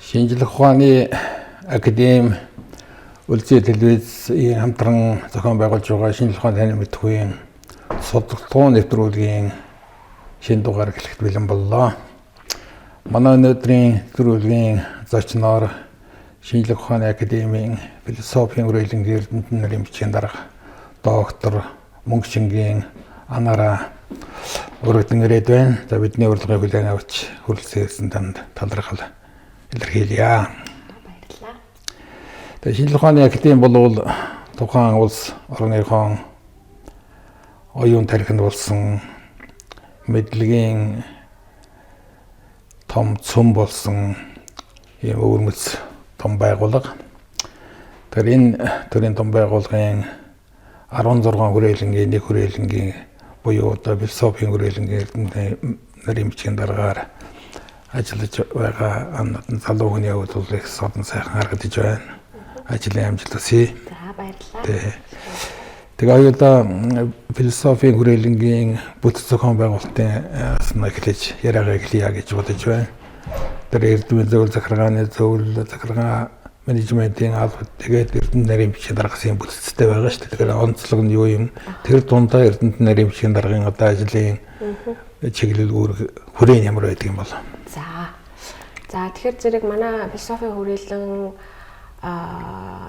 Шинжлэх ухааны академи Улсын телевизийн хамтран зохион байгуулж байгаа шинжлэх ухааны танил мэдхүйн судалгаа нэвтрүүлгийн шинэ дугаар эхлэхэд бэлэн боллоо. Манай өнөөдрийн нэвтрүүлгийн зочноор шинжлэх ухааны академийн философийн хүрээлэнгийн эрдэмтэн нарын бичгийн дарга доктор Мөнгөшингийн Анара өргөдөн ирээд байна. За бидний урилгыг хүлээн авч хүрэлцэн танд талархал илэрхийлье. Баярлалаа. Тэгээ шинжлэх ухааны академи бол тухайн улс орныхон оюун тархинд болсон мэдлэгийн том цөм болсон ийм өвөрмөц том байгууллага. Тэр энэ төрлийн том байгууллагын 16 хүрээлэнгийн нэг хүрээлэнгийн буюу одоо философийн хүрээлэнгийн эрдэмтэн нарын бичгийн дараагаар ажиллаж байгаа амнатан залуу хүний хувьд бол их содон сайхан харагдаж байна. Ажлын амжилт хүсье. За баярлалаа. Тэгээ хоёулаа философийн хүрээлэнгийн бүтэц зохион байгуулалтын эхлэж яриагаа эхлэе гэж бодож байна. Тэр эрдэмтэн зөвлөл захиргааны зөвлөл захиргаа менежментийн албад тэгээд эрдэмтэн нарын бичгийн даргасан бүтцтэй байгаа шүү дээ. Тэгэхээр онцлог нь юу юм? Тэр дундаа эрдэмтэн нарын бичгийн даргын одоо ажлын чиглэл хүрээн ямар байдаг юм бол? За тэгэхээр зэрэг манай философийн хүрээлэн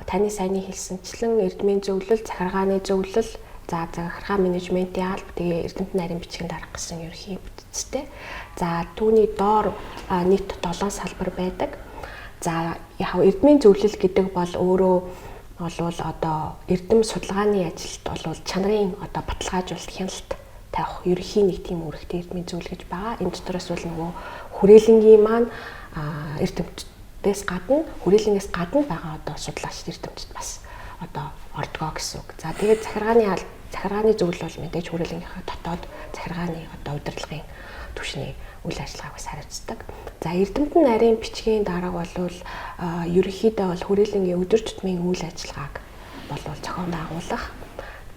таны саяны хэлсэнчлэн эрдмийн зөвлөл, захиргааны зөвлөл, захиргаа менежментийн алба, тэгээ эрдэмтэн нарийн бичгийн дарга гэсэн ерөнхий бүтцтэй. За түүний доор нийт 7 салбар байдаг. За яг эрдмийн зөвлөл гэдэг бол өөрөө болвол одоо эрдэм судалгааны ажилд болвол чанарын одоо баталгаажуулалт, хяналт тавих ерөнхий нэг тийм үүрэгтэй эрдмийн зөвлөл гэж байгаа. Энэ дотроос бол нөгөө хүрээлэнгийн маань эрдэмтдээс гадна хүрээлэнгээс гадна байгаа одоо судлаач эрдэмтд бас одоо ордгоо гэсэн үг. За тэгээд захиргааны зөвлөл бол мэдээж хүрээлэнгийнхаа дотоод захиргааны одоо удирдлагын түвшний үйл ажиллагааг бас хариуцдаг. За эрдэмтэн нарийн бичгийн дарга бол ерөнхийдөө бол хүрээлэнгийн өдөр тутмын үйл ажиллагааг бол зохион байгуулах.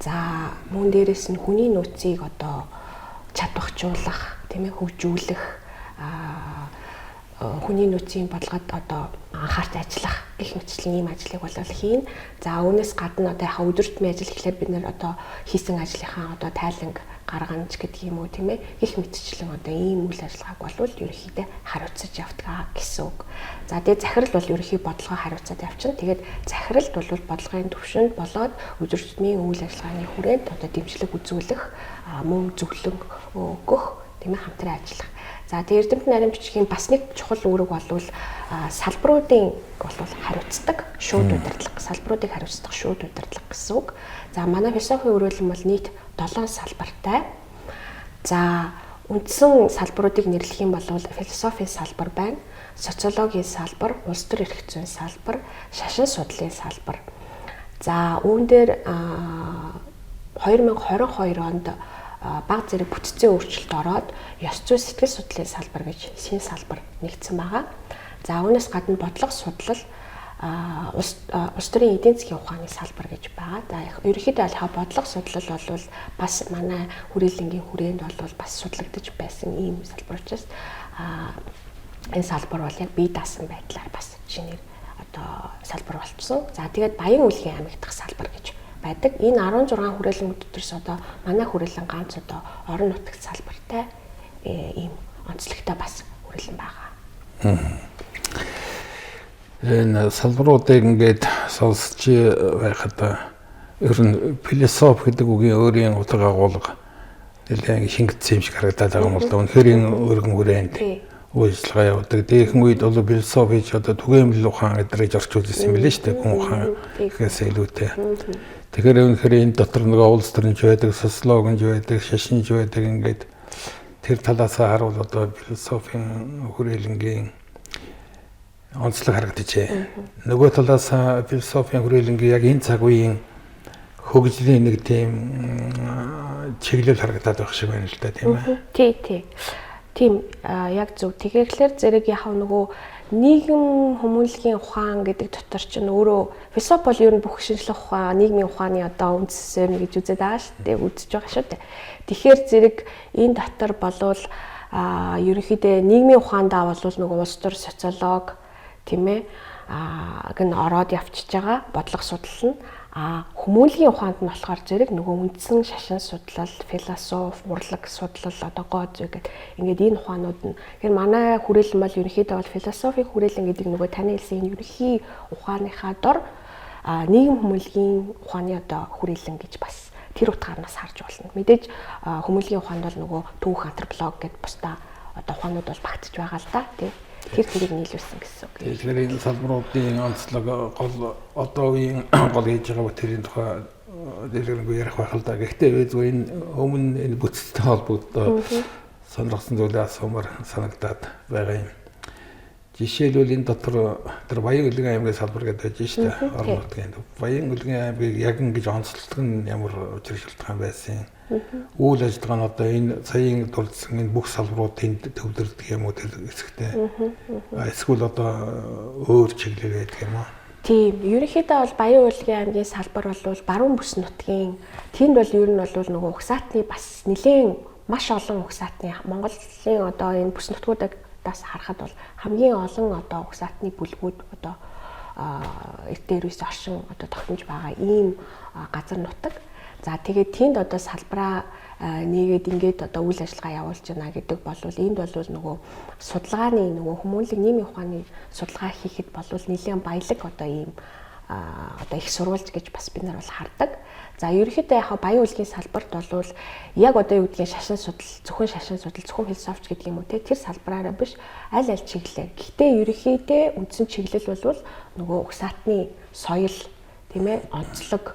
За мөн дээрээс нь хүний нөөцийг одоо чадварчуулах, тийм ээ, хөгжүүлэх, хүний нөөцийн бодлогод одоо анхаарч ажиллах гэх мэтчлийн ийм ажлыг бол хийн. За үүнээс гадна одоо яхаа өдөр тутмын ажил гэхлээр бид нэр одоо хийсэн ажлынхаа одоо тайланг гаргамж гэдэг юм уу, тийм ээ, гэх мэтчлэн одоо ийм үйл ажиллагааг бол ерөнхийдөө хариуцаж явдаг гэсэн үг. За тэгээд захирал бол ерөнхий бодлогоо хариуцаад явчихна. Тэгээд захиралд бол бодлогын төвшөнд болоод өдөр тутмын үйл ажиллагааны хүрээнд одоо дэмжлэг үзүүлэх, мөн зөвлөн өгөх, тийм ээ, хамтран ажиллах. За тэгээд эрдэмтэн нарийн бичгийн бас нэг чухал үүрэг бол салбаруудын бол хариуцдаг шууд удирдлага, салбаруудыг хариуцдаг шууд удирдлага гэсэн үг. За манай философийн хүрээлэн бол нийт 7 салбартай. За үндсэн салбаруудыг нэрлэх юм бол философийн салбар байна, социологийн салбар, улс төр эрх зүйн салбар, шашин судлалын салбар. За үүн дээр 2022 онд баг зэрэг бүтцийн өөрчлөлт ороод ёс зүй сэтгэл судлалын салбар гэж шинэ салбар нэгдсэн байгаа. За үүнээс гадна бодлого судлал, улс төрийн эдийн засгийн ухааны салбар гэж байгаа. За ерөнхийдөө бодлого судлал бол бас манай хүрээлэнгийн хүрээнд бол бас судлагдаж байсан ийм салбар учраас энэ салбар бол яг бие даасан байдлаар бас шинээр одоо салбар болчихсон. За тэгээд Баян Үлгийн аймаг дахь салбар гэж байдаг. Энэ 16 хүрээлэн дотроос одоо манай хүрээлэн ганц одоо орон нутагт салбартай ийм онцлогтой бас хүрээлэн байгаа. Энэ салбаруудыг ингээд сонсч байхад ер нь философи гэдэг үгийн өөрийн утга агуулга нэлээд шингэсэн юм шиг харагдаад байгаа юм бол үнэхээр өргөн хүрээнд үйлчлэгээ явуулдаг. Дээхэн үед бол философич одоо түгээмэл ухаан гэдгийг орчуулж ирсэн юм билээ шүү дээ. Хүн ухаан гэхээс илүүтэй. Тэгэхээр үнэхээр энэ дотор нөгөө улс төрнж байдаг, социологч байдаг, шашинч байдаг ингээд тэр талаас харуул одоо философийн хүрээлэнгийн онцлог харагдажээ. Нөгөө талаас философийн хүрээлэнгийн яг энэ цаг үеийн хөгжлийн нэг тийм чиглэл харагдаад байх шиг байна л да, тийм ээ. Тийм яг зөв. Тэгэхээр зэрэг яхав нөгөө нийгэм хүмүүнлэгийн ухаан гэдэг дотор чинь өөрөө философи бол ер нь бүх шинжлэх ухаан, нийгмийн ухааны одоо үндсээр гэж үзээд байгаа шүү дээ, үзэж байгаа шүү дээ. Тэгэхээр зэрэг энэ дотор болвол ерөнхийдөө нийгмийн ухаандаа бол нөгөө улс төр социолог, тийм ээ гэн ороод явчихж байгаа бодлого судлал нь хүмүүлийн ухаанд нь болохоор зэрэг нөгөө үндсэн шашин судлал, философи, урлаг судлал одоо гоо зүй гэдэг ингээд энэ ухаанууд нь тэгэхээр манай хүрээлэн бол ерөнхийдөө бол философик хүрээлэн гэдэг нөгөө таны хэлсэн энэ ерөнхий ухааныхаа дор нийгэм хүмүүлийн ухааны одоо хүрээлэн гэж бас тэр утгаараас харж болно. Мэдээж хүмүүлийн ухаанд бол нөгөө түүх антрополог гэдэг бусдаа одоо ухаанууд бол багтж байгаа л да тий. Тэр тэрийг нийлүүлсэн гэсэн үг. Тэгэхээр энэ салбаруудын онцлог гол одоо үеийн гол хийж байгаа тэрийн тухай дэлгэрэнгүй ярих байх л да. Гэхдээ энэ өмнө энэ бүтцтэй холбоотой сонирхсан зүйлээ асуумаар санагдаад байгаа юм. Жишээлбэл энэ дотор тэр Баян Өлгийн аймгийн салбар гэдэг байж штэ. Орон нутгийн Баян Өлгийн аймгийг яг ингэж онцлог нь ямар учир шалтгаан байсан. Үйл ажиллагаа нь одоо энэ саяын дурдсан энэ бүх салбарууд тэнд төвлөрдөг юм уу тэр хэсэгтээ. Эсвэл одоо өөр чиглэл байдаг юм уу? Тийм. Ерөнхийдөө бол Баян Өлгийн аймгийн салбар бол баруун бүс нутгийн тэнд бол ер нь бол нөгөө угсаатны бас нэлээд маш олон угсаатны Монголын одоо энэ бүс нутгуудыг харахад бол хамгийн олон одоо угсаатны бүлгүүд одоо эртний ерөөс оршин одоо тогтнож байгаа ийм газар нутаг. За тэгээд тэнд одоо салбараа нэгээд ингээд одоо үйл ажиллагаа явуулж байна гэдэг бол энд бол нөгөө судалгааны нөгөө хүмүүнлэг нийгмийн ухааны судалгаа хийхэд бол нэлээд баялаг одоо ийм одоо их сурвалж гэж бас бид нар бол хардаг. За ерөнхийдөө яг Баян Өлгийн салбарт бол яг одоо юу гэдгийг шашин судал, зөвхөн шашин судал, зөвхөн философч гэдэг юм уу те тэр салбараараа биш аль чиглэлээ. Гэхдээ ерөнхийдөө үндсэн чиглэл бол нөгөө угсаатны соёл тийм ээ онцлог.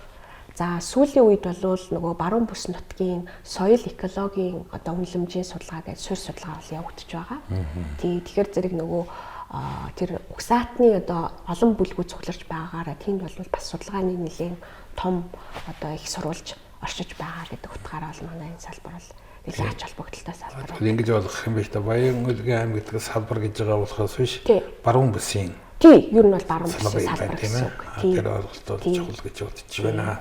За сүүлийн үед бол нөгөө баруун бүс нутгийн соёл экологийн одоо үнэлэмжийн судалгаа гэж суурь судалгаа бол явагдаж байгаа. Тэгэхээр зэрэг нөгөө тэр угсаатны одоо олон бүлгүүд цугларч байгаагаараа тэнд бол бас судалгааны нэлийн том одоо их сурвалж оршиж байгаа гэдэг утгаараа бол манай энэ салбар бол нэлээд ач холбогдолтой салбар. Ингэж ойлгох юм байна та Баян Өлгийн аймаг гэдэг салбар гэж байгаа болохоос биш баруун бүсийн. Тий, ер нь бол баруун бүсийн салбар гэсэн үг. Тэр ойлголтод чухал гэж бодож байна.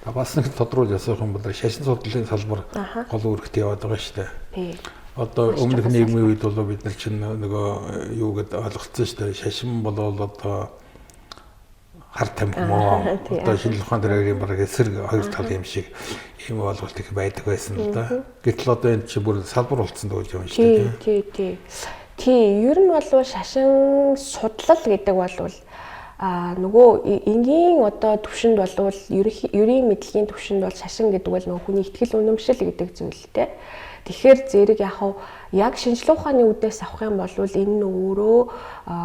Бас нэг тодруулж асуух юм бол шашин судлалын салбар гол үүрэгт яваад байгаа шүү дээ. Тий. Одоо өмнөх нийгмийн үед бол бид нар чинь нөгөө юу гэдээ ойлгоцсон шүү дээ. Шашин бол одоо хар тамхимоо одоо шинжлэх ухааны дараагийн бараг эсрэг хоёр тал юм шиг ийм ойлголт их байдаг байсан л да. Гэтэл одоо энэ чинь бүр салбар болсон гэж юм шүү дээ. Тий, ер нь бол шашин судлал гэдэг бол нөгөө энгийн одоо төвшөнд бол ерийн мэдлэгийн төвшөнд бол шашин гэдэг бол нөгөө хүний ихтгэл үнэмшил гэдэг зүйлтэй. Тэгэхээр зэрэг яг шинжлэх ухааны үүднээс авах юм бол энэ нь өөрөө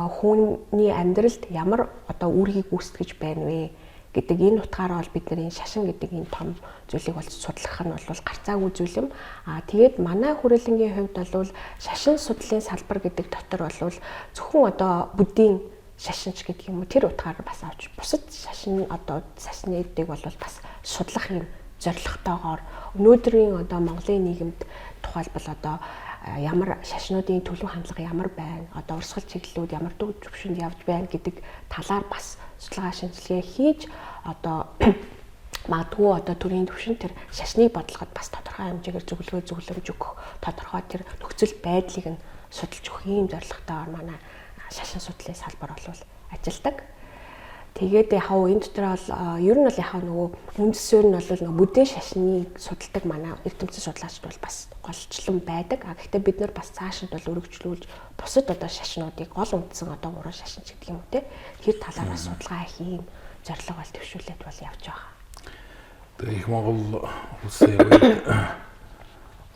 хүний амьдралд ямар одоо үүргийг үүсгэж байна вэ гэдэг энэ утгаараа бол бид нар энэ шашин гэдэг энэ том зүйлийг бол судлах нь бол гарцаагүй зүйл юм. Тэгээд манай хүрээлэнгийн хувьд бол шашин судлалын салбар гэдэг дотор бол зөвхөн одоо бүдийн шашинч гэдэг юм уу тэр утгаараа бас авч бусад шашин одоо шашнуудыг бол бас судлах юм зорилготойгоор өнөөдрийн одоо Монголын нийгэмд тухайлбал одоо ямар шашнуудын төлөв хандлага ямар байна одоо урсгал чиглэлүүд ямар төв төвшөнд явж байна гэдэг талаар бас судалгаа шинжилгээ хийж одоо магадгүй одоо төрийн төвшин тэр шашныг бодлоход бас тодорхой хэмжээгээр зөвлөмж өгөх тодорхой тэр нөхцөл байдлыг нь судалж өгөх юм зорилготойгоор манай шашин судлалын салбар бол ажилдаг. Тэгээд энэ дотор бол ер нь бол нөгөө үндэс суурь нь бол нөгөө бүдэн шашныг судалдаг манай эрдэмтэн судлаачид бол бас голчлон байдаг. Гэхдээ бид нар бас цаашид бол өргөжлүүлж бусад одоо шашнуудыг гол үндсэн одоо уран шашин гэдэг юм уу те тэр талаар бас судалгаа хийх юм зорилго бол төвшүүлээд бол явж байгаа. Тэгээд их Монгол улсын үед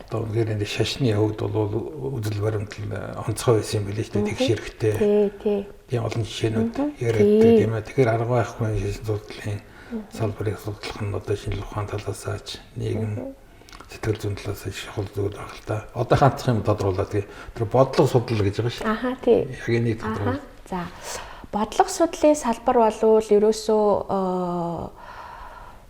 одоо гэрэнэ шашны хувьд бол үзэл баримтал онцгой байсан юм билээ шүү дээ тэгш хэрэгтэй. Тий. Тийм олон жишээнүүд яриад тийм ээ. Тэгэхээр арга байхгүй шашин судлалын салбарыг судлах нь одоо шинжлэх ухааны талаас ч нийгэм сэтгэл зүйн талаас ч чухал зүйл байна л да. Одоо хандах юм тодруулаад тэр бодлого судлал гэж байгаа шүү дээ. Тий. Яг энийг тодруулах. За бодлого судлалын салбар бол ерөөсөө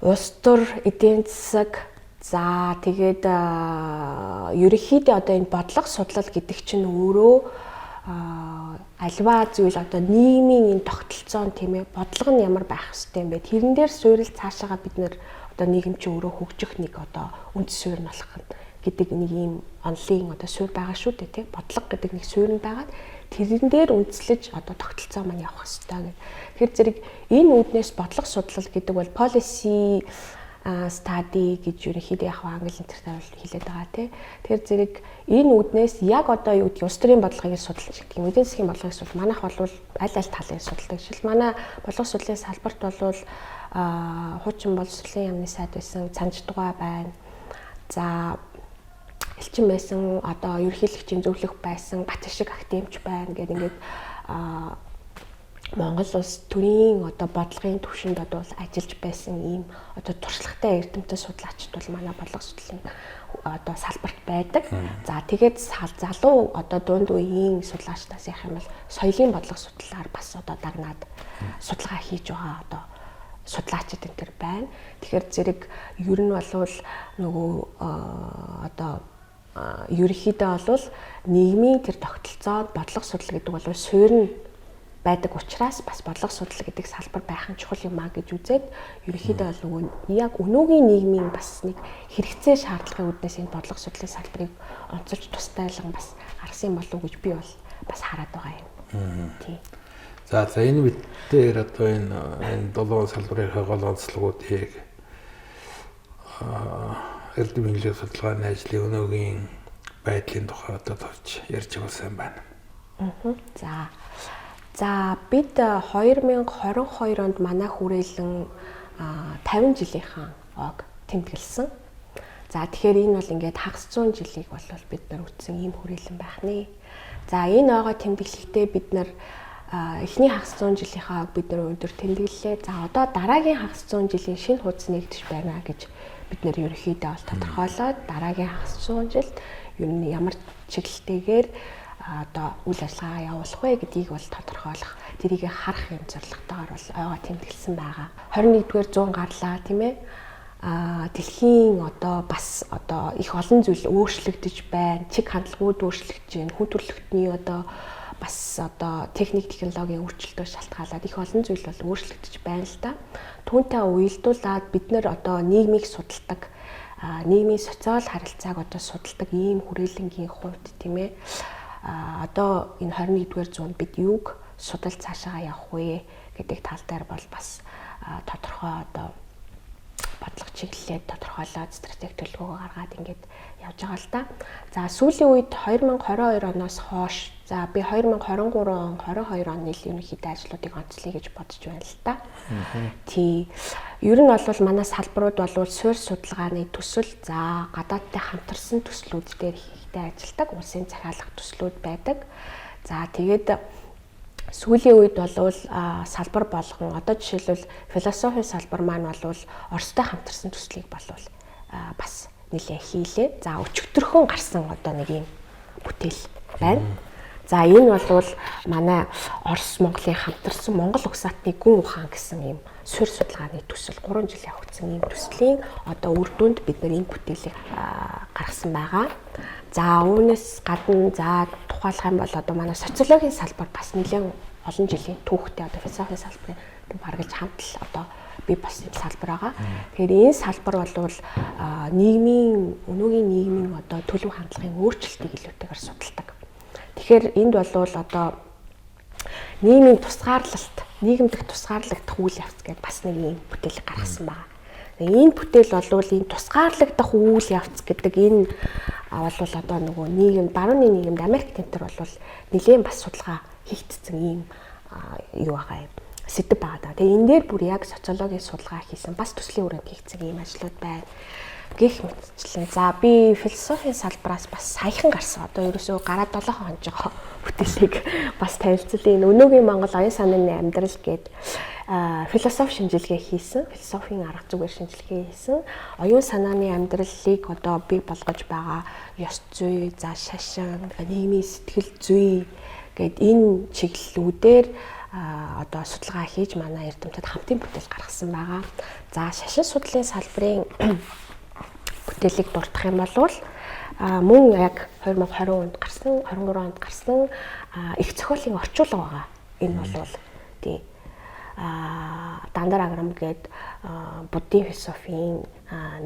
улс төр эдийн засаг за тэгээд ерөнхийдөө одоо энэ бодлого судлал гэдэг чинь өөрөө альва зүйл одоо нийгмийн энэ тогтолцоон тийм ээ бодлого нь ямар байх хэвтэй юм бэ тэрэн дээр суурил цаашаага бид нэр одоо нийгэм чинь өөрөө хөгжих нэг одоо үндэс суурь нь болох гэдэг нэг ийм онлын одоо суурь байгаа шүү дээ тийм бодлого гэдэг нэг суурь нь байгаад тэрэн дээр үндэслэж одоо тогтолцоо маань явах хэрэгтэй гэх. Тэгэхээр зэрэг энэ үүднээс бодлого судлал гэдэг бол policy study гэж ерөнхийдөө яг англи энтертэй хэлээд байгаа тий. Тэгэхээр зэрэг энэ үүднээс яг одоо юу гэдэг улс төрийн бодлогыг судалж гэдэг юм. Эдийн засгийн бодлогыг судал манайх бол аль талыг судалдаг. Жишээл манай бодлого судлалын салбарт бол хуучин боловсролын яамны сайд байсан Цанждугай байна. За элчин байсан одоо ерөнхийлөгчийн зөвлөх байсан Батшиг академич байна гэдэг ингээд Монгол улс төрийн одоо бодлогын түвшинд одоо ажиллаж байсан ийм одоо туршлагатай эрдэмтэн судлаачид бол манай бодлого судлалын одоо салбарт байдаг. За тэгээд залуу одоо дунд үеийн судлаачдаас ярих юм бол соёлын бодлого судлалаар бас одоо дагнаад судалгаа хийж байгаа одоо судлаачид энэ төр байна. Тэгэхээр зэрэг ер нь болвол нөгөө одоо ерөнхийдөө болвол нийгмийн тэр тогтолцоо бодлого судлал гэдэг бол суурь байдаг учраас бас бодлого судлал гэдэг салбар байх нь чухал юм а гэж үзээд ерөнхийдөө бол нөгөө яг өнөөгийн нийгмийн бас нэг хэрэгцээ шаардлагын үүднээс энэ бодлого судлалын салбарыг онцолж тустайлан бас гаргасан болов уу гэж би бол бас хараад байгаа юм. Тийм. За энэ мэдээр одоо энэ долоон салбарын гол онцлогуудыг эрдэм инглиш судалгааны ажлын өнөөгийн байдлын тухай одоо товч ярьж байгаа сайн байна. За бид 2022 онд манай хүрээлэн 50 жилийнхэн ог тэмдэглэсэн. За тэгэхээр энэ бол ингээд хагас 100 жилийг бол бид нар үтсэн ийм хүрээлэн байх нэ. За энэ оогоо тэмдэглэхдээ бид нар эхний хагас 100 жилийнхаа ог бид нар өндөр тэмдэглэлээ. За одоо дараагийн хагас 100 жилийн шинэ хуудас нэгдэж байна гэж бид нар ерөнхийдөө бол тодорхойлоод дараагийн хагас 100 жилд ер нь ямар чиглэлтэйгээр одоо үйл ажиллагаа явуулах вэ гэдгийг бол тодорхойлох, тэрийг харах юм зорилготойгоор бол ойгоо тэмдэглэсэн байгаа. 21-р зуун гарлаа тийм ээ. Дэлхийн одоо бас одоо их олон зүйл өөрчлөгдөж байна. Чиг хандлагууд өөрчлөгдөж байна. Хүн төрөлхтний одоо бас одоо техник технологийн өөрчлөлтөөс шалтгаалаад их олон зүйл бол өөрчлөгдөж байна л да. Түүнтэй уялдуулаад бид нэр одоо нийгмийг судалдаг, нийгмийн социал харилцааг одоо судалдаг ийм хүрээлэнгийн хувьд тийм ээ. Одоо энэ 21-р зуунд бид юуг судалж цаашаа явах вэ гэдэг тал дээр бол бас тодорхой одоо бодлого чиглэлээ тодорхойлоод стратеги төлөвлөгөө гаргаад ингээд явж байгаа л да. За сүүлийн үед 2022 оноос хойш за би 2023 он 22 оны ерөнхийдөө ажлуудыг онцлоё гэж бодож байна л да. Тий. Ер нь бол манай салбарууд бол суурь судалгааны төсөл за гадаадтай хамтарсан төслүүд дээр хийхтэй ажилладаг улсын захиалах төслүүд байдаг. За тэгээд сүүлийн үед бол салбар болгон одоо жишээлбэл философийн салбар маань бол Оростой хамтарсан төслийг болвол бас нэлээ хийлээ. За өчигдөрхөн гарсан одоо нэг юм бүтээл байна. За энэ бол манай Орос Монголын хамтарсан Монгол угсаатны гүн ухаан гэсэн юм суурь судалгааны төсөл 3 жил явагдсан юм төслийн одоо үр дүнд бид нар энэ бүтээлийг гаргасан байгаа. За үүнээс гадна за тухайлах юм бол одоо манай социологийн салбар бас нэлээд олон жилийн түүхтэй одоо философийн салбарын баргалж хамтал одоо бий болсон салбар байгаа. Тэгэхээр энэ салбар бол нийгмийн өнөөгийн нийгмийн одоо төлөв хандлагын өөрчлөлтийг илүүтэйгээр судалдаг. Тэгэхээр энд бол одоо нийгмийн тусгаарлалт, нийгэмдэх тусгаарлагдах үйл явц гэдэг бас нэг юм бүтээл гаргасан байна. Энэ бүтээл бол энэ тусгаарлагдах үйл явц гэдэг энэ бол одоо нөгөө нийгэм барууны нийгэмд Америк тентэр бол нэлээд бас судалгаа хийгдсэн юм юу байгаа юм сэдв байгаа. Тэгээ энэ дээр бүр яг социологийн судалгаа хийсэн бас төслийн хүрээнд хийгдсэн юм ажлууд байна. Гэх мэтчлэн за би философийн салбараас бас саяхан гарсан одоо ерөөсөө гараа 7 хоног жоо бүтээлийг бас танилцуулъя. Өнөөгийн Монгол оюун санааны амьдрал гээд философи шинжилгээ хийсэн, философийн арга зүгээр шинжилгээ хийсэн. Оюун санааны амьдралыг одоо бий болгож байгаа ёс зүй, за шашин, нийгмийн сэтгэл зүй гээд энэ чиглэлүүдээр одоо судалгаа хийж манай эрдэмтэд хамтын бүтээл гаргасан байгаа. За шашин судлалын салбарын бүтээлийг дурдах юм бол мөн яг 2020 онд гарсан, 23 онд гарсан их зохиолын орчуулга байгаа. Энэ бол тий Дандар Аграм гээд буддийн философийн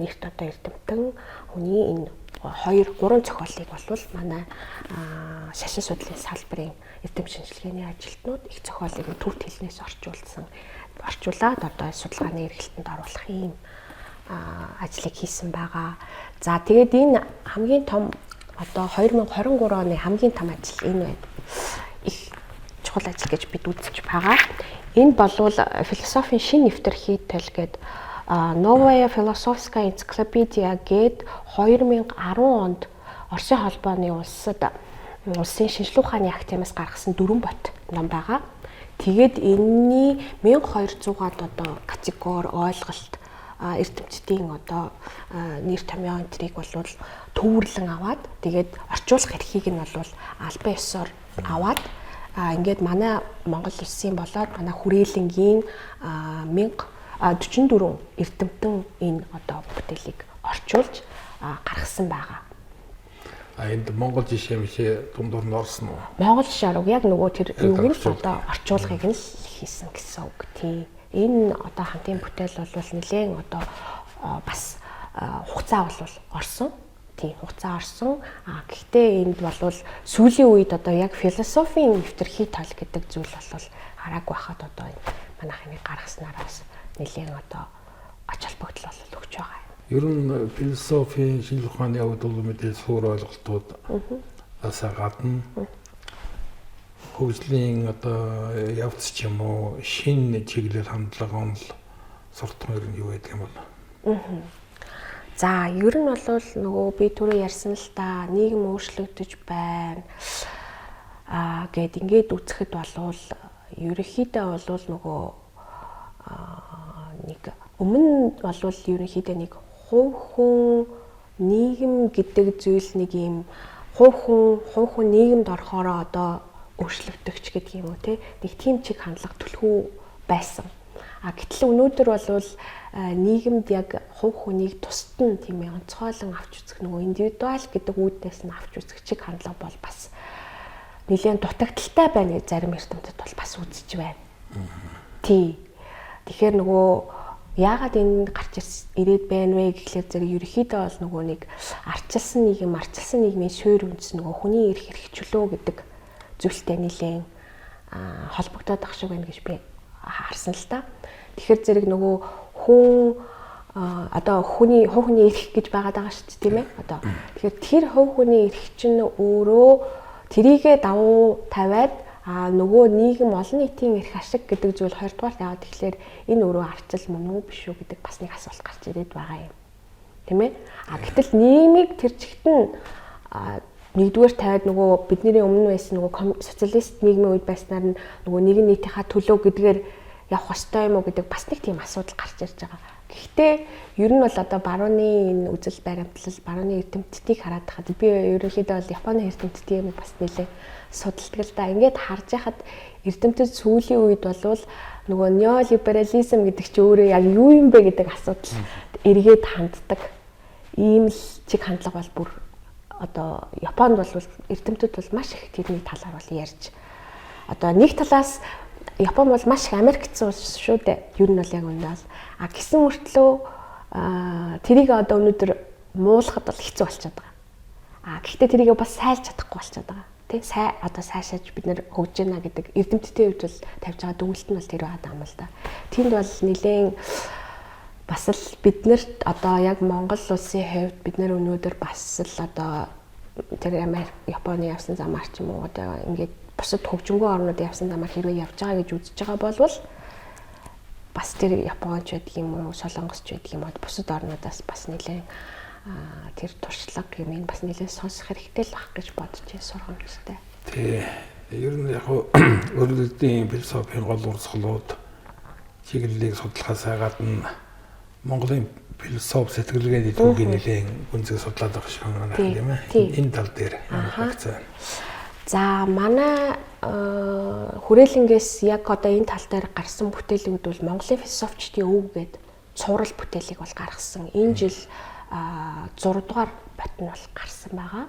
нэгт одоо эрдэмтэн хүний энэ 2 3 зохиолыг бол манай шашин судлалын салбарын эрдэм шинжилгээний ажилтнууд их зохиолыг төвд хэлнээс орчуулад одоо судалгааны эргэлтэнд оруулах юм ажлыг хийсэн байгаа. За тэгээд энэ хамгийн том одоо 2023 оны хамгийн том ажил энэ байна. Их чухал ажил гэж бид үзэж байгаа. Энэ болвол философийн шин нэвтрхийтэл гээд Новая философская энциклопедия гээд 2010 онд Оросын холбооны улсын шинжлэх ухааны академиас гаргасан 4 бот ном байгаа. Тэгээд энэний 1200-аад одоо категори ойлголт эрдэмтдийн одоо нэр томьёо энтрийг бол төвөрлөн аваад тэгээд орчуулах эрхийг нь бол албан ёсоор аваад ингээд манай Монгол улсын болоод манай хүрээлэнгийн 44 эрдэмтэн энэ одоо бүтээлийг орчуулж гаргасан байгаа. Энд Монгол жишээ мишээ дундуур нь орсон уу? Монгол жишээ яг нөгөө тэр юуг нь одоо орчуулгыг нь хийсэн гэсэн үг тий. Энэ одоо хамтын бүтээл бол нэлээд одоо бас хугацаа бол орсон. Тий, хугацаа орсон. Гэхдээ энд бол сүүлийн үед одоо яг философийн нэвтрхий тал гэдэг зүйл бол хараагүй байхад одоо манайхны гаргаснаараас нэлээд одоо ач холбогдол өгч байгаа юм. Ер нь философийн шинжлэх ухааны хувьд бол мэдээ суур ойлголтууд асаа гадна хөгжлийн одоо явц ч юм уу шинэ чиглэл хандлага онол суртахуун ер нь юу байдаг юм бол. За ер нь бол нөгөө би түрүү ярьсан л та нийгэм өөрчлөгдөж байна. Гэт ингээд үзэхэд болвол ерөнхийдөө бол нөгөө нэг өмнө бол ерөнхийдөө нэг хувь хүн нийгэм гэдэг зүйл нэг юм хувь хүн нийгэмд орохороо одоо өөрчлөгдөгч гэдэг юм уу те нэг тийм чиг хандлага түлхүү байсан. Гэтэл өнөөдөр бол нийгэмд яг хувь хүнийг тусад нь тийм ээ онцгойлон авч үзэх нөгөө индивидуал гэдэг үүднээс нь авч үзэх чиг хандлага бол бас нэлээд дутагдaltaй байна гэж зарим эрдэмтэд бол бас үзэж байна. Тий. Тэгэхээр нөгөө яагаад энэ гарч ирээд байна вэ гэхлээр зэрэг ерөнхийдөө бол нөгөө нэг арчилсан нийгмийн суурь үндэс нөгөө хүний эрх хэрэгчлөө гэдэг зүйлтэй нэлээд холбогдоод ах шиг байна гэж би харсан л та. Тэгэхээр зэрэг нөгөө хүн одоо хүний хувь хүний эрх гэж байгаад байгаа шүү дээ тийм ээ. Одоо тэгэхээр тэр хувь хүний эрх чинь өөрөө тэрийгэ давуу тавиад нөгөө нийгэм олон нийтийн эрх ашиг гэдэг зүйл хоёрдугаар яваад тэгэхээр энэ өөрөө арчил мөн үү биш үү гэдэг бас нэг асуулт гарч ирээд байгаа юм. Тийм ээ. Гэтэл нийгмийг тэр чигт нь нэгдүгээр тавиад нөгөө бидний өмнө байсан нөгөө социалист нийгмийн үед байснаар нь нөгөө нэгэн нийтийнхаа төлөө гэдгээр явах ёстой юм уу гэдэг бас нэг тийм асуудал гарч ирж байгаа. Гэхдээ ер нь бол одоо барууны энэ үзэл баримтлал, барууны эрдэмтдийг хараад хахад би ерөнхийдөө бол Японы эрдэмтдийн бас нэлээ судалдаг л да. Ингээд харж яхад эрдэмтэд сүүлийн үед бол нөгөө неолиберализм гэдэг чи өөрөө яг юу юм бэ гэдэг асуудал эргээд ханддаг. Ийм л чиг хандлага бол бүр одоо Японд бол эрдэмтэд бол маш их тэрний талаар бол ярьж. Одоо нэг талаас Япон бол маш их Америкцсан улс шүү дээ. Юу нь бол яг үнэ бол гисэн мөртлөө тэрийг одоо өнөөдөр муулахад бол хэцүү болчиход байгаа. Гэхдээ тэрийг бас сайлж чадахгүй болчиход байгаа. Тэ одоо сайшааж бид нэр хөгж гэнэ гэдэг эрдэмтдийн хувьд бол тавьж байгаа дүгнэлт нь бол тэр байгаа юм л да. Тэнд бол нэлээд бас л биднэрт одоо яг Монгол улсын хувьд бид нэр өнөөдөр бас л одоо тэр Японы явсан замаар ч юм уу одоо ингээд бусад хөгжингөө орнууд явсан замаар хэрвээ явж байгаа гэж үзэж байгаа болвол бас тэр Японч байдаг юм уу Солонгосч байдаг юм уу бусад орнуудаас бас нэлээд тэр туршлага юм ин бас нэлээд сонсох хэрэгтэй л байх гэж бодож сургамжтай. Тий. Ер нь яг өөрлөлтийн философийн гол урсгалууд чиглэлийг судлахаас гадна Монголын философи сэтгэлгээний түүхийг нэлээд гүнзгий судлаад байгаа шиг байна тийм ээ. Энэ тал дээр хагцаа. За манай хүрээлэнгээс яг одоо энэ тал дээр гарсан бүтээлүүд бол Монголын философчдын өв гээд цуврал бүтээлийг бол гаргасан. Энэ жил 6 дугаар бот нь бол гарсан байгаа.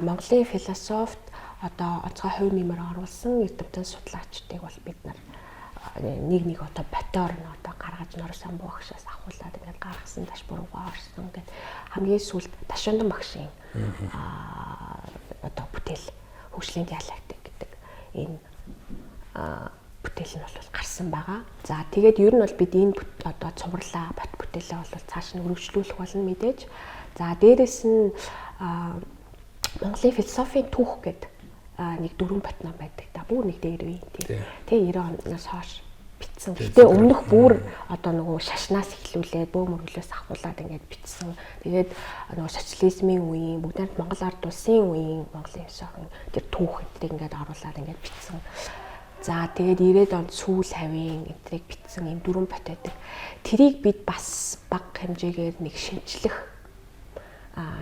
Монголын философт одоо онцгой хувь нэмэр оруулсан эрдэмтэн судлаачдыг бол бид нар нэг одоо ботоор нь одоо гаргаж норсон багшаас авахуулаад ингээд гаргасан дашбор руугаа орсон ингээд хамгийн сүүлд Ташандан багшийн одоо бүтээл хөгжлийн диалектик гэдэг энэ бүтээл нь бол гарсан байгаа. За тэгээд ер нь бол бид энэ одоо цувралаа бот бүтээлээ бол цааш нь өргөжлүүлэх болно мэдээж. За дээрэс нь Монголын философийн түүх гэдэг нэг 4 ботноо байдаг та бүр нэг дээр үе тийм. Тэгээ 90 оноос хойш бичсэн. Гэтэ өмнөх бүр одоо нөгөө шашнаас эхлүүлээд бөөм мөргөлөөс ахуулаад ингээд бичсэн. Тэгээд нөгөө социализмын үеийн бүгд Монгол ард улсын үеийн Монголын философийн тэр түүх энтрийг ингээд оруулаад ингээд бичсэн. За тэгээд 90-ад онд сүүл хавийн энтрийг бичсэн юм 4 бот байдаг. Тэрийг бид бас бага хэмжээгээр нэг шинжлэх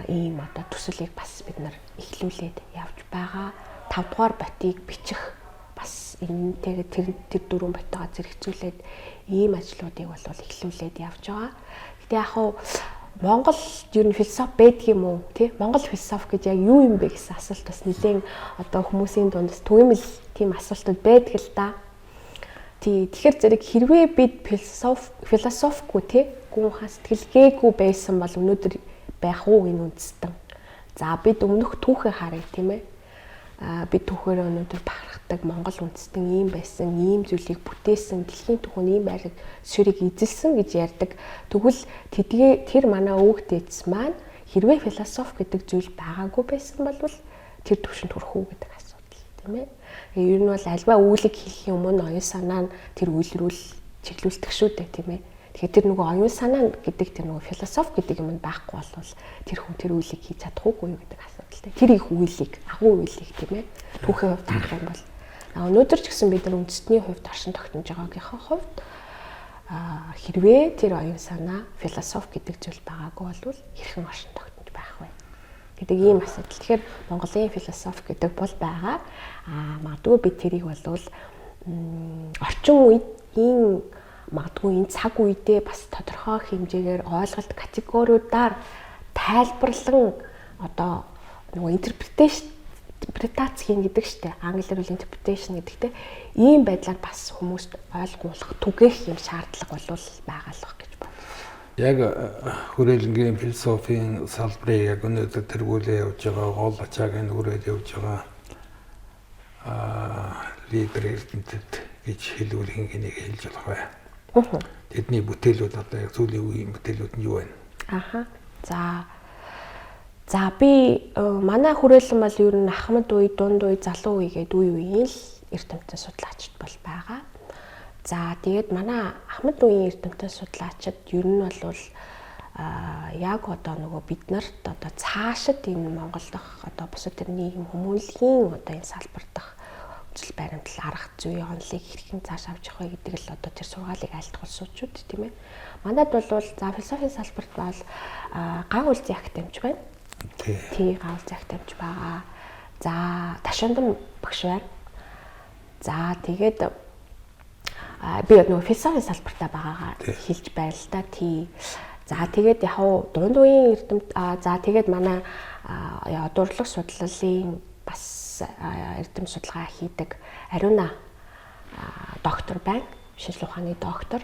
ийм одоо төсөлийг бас бид нар эхлүүлээд явж байгаа. 5 дугаар ботыг бичих бас энэтэйгээ тэр 4 ботойгоо зэрэгцүүлээд ийм ажлуудыг бол эхлүүлээд явж байгаа. Гэтэ яг хуу Монгол ер нь философи байдаг юм уу тий? Монгол философи гэж яг юу юм бэ гэсэн асуулт бас нэлээд одоо хүмүүсийн дундас түгээмэл тийм асуултууд байдаг л да. Тэгэхээр зэрэг хэрвээ бид философигүй тий гүн сэтгэлгээгүй байсан бол өнөөдөр байх уу энэ үндэстэн. За бид өмнөх түүхээ харъя тийм ээ. Бид түүхээр өнөөдөр бахархдаг Монгол үндэстэн ийм байсан, ийм зүйлийг бүтээсэн, дэлхийн түүхэнд ийм байрыг ширийг эзэлсэн гэж ярьдаг. Тэгвэл тэр манай өвөг дээдс маань хэрвээ философи гэдэг зүйл байгаагүй байсан бол тэр төвшөнд хүрэх үү гэдэг асуудал тийм ээ. Ер нь бол альва үйлэг хийх өмнө оюун санаа нь тэр үйл рүү чиглүүлдэг шүү дээ тийм ээ. Тэгэхээр тэр нөгөө оюун санаа гэдэг тэр нөгөө философи гэдэг юм байхгүй бол тэр хүн тэр үйлийг хийж чадах уугүй юу гэдэг асуудалтай. Тэр их үйлийг, агуу үйлийг тийм ээ. Түүхийн хувьд харах юм бол өнөөдөр ч гэсэн бид нар үндэстний хувьд оршин тогтнож байгаагийнхаа хувьд хэрвээ тэр оюун санаа философи гэдэг зүйл байгаагүй бол хэрхэн оршин тогтнож байх вэ гэдэг ийм асуудал. Тэгэхээр Монголын философи гэдэг бол байгаа. Магадгүй бид тэрийг бол орчин үеийн магадгүй энэ цаг үедээ бас тодорхой хэмжээгээр ойлголт категориудаар тайлбарлан одоо нөгөө интерпретац хийн гэдэг штеп. Англиар бол interpretation гэдэгтэй. Ийм байдлаар бас хүмүүст ойлгуулах, түгээх юм шаардлага бол байгаа л байх гэж байна. Яг хүрээлэнгийн философийн салбарыг яг өнөөдөр тэргүүлээ явж байгаа гол ачаагийн хүрээд явж байгаа лидер эрдэмтэд гэж хэлбэр хингэнийг хэлж болох бай. Тэдний бүтээлүүд одоо яг сүүлийн үеийн бүтээлүүд нь юу байна? За би манай хүрээлэн бол ер нь Ахмад үе, дунд үе, залуу үе гэдэг үеийн л эрдэмтэн судлаачд бол байгаа. За тэгээд манай Ахмад үеийн эрдэмтэн судлаачид ер нь бол яг одоо нөгөө бид нарт одоо цаашид энэ Монгол дахь одоо бусад төрний хүмүүнлэгийн одоо энэ салбар дах үзэл баримтлал арга зүй онолыг хэрхэн цааш авч явах вэ гэдэг л одоо тэр сургаалыг айлтгуул суучууд тийм ээ. Манайд бол за философийн салбарт бол ган үлзий академич байна. Тий ган үлзий академич байгаа. За Ташандан багш байна. За тэгээд би нөгөө философийн салбартаа байгаагаа хэлж байна л да. Тий. За тэгээд яг дунд үеийн эрдэмт за тэгээд манай дурлаг судлалын бас эрдэм судалгаа хийдэг Ариуна доктор байна. Шинжлэх ухааны доктор.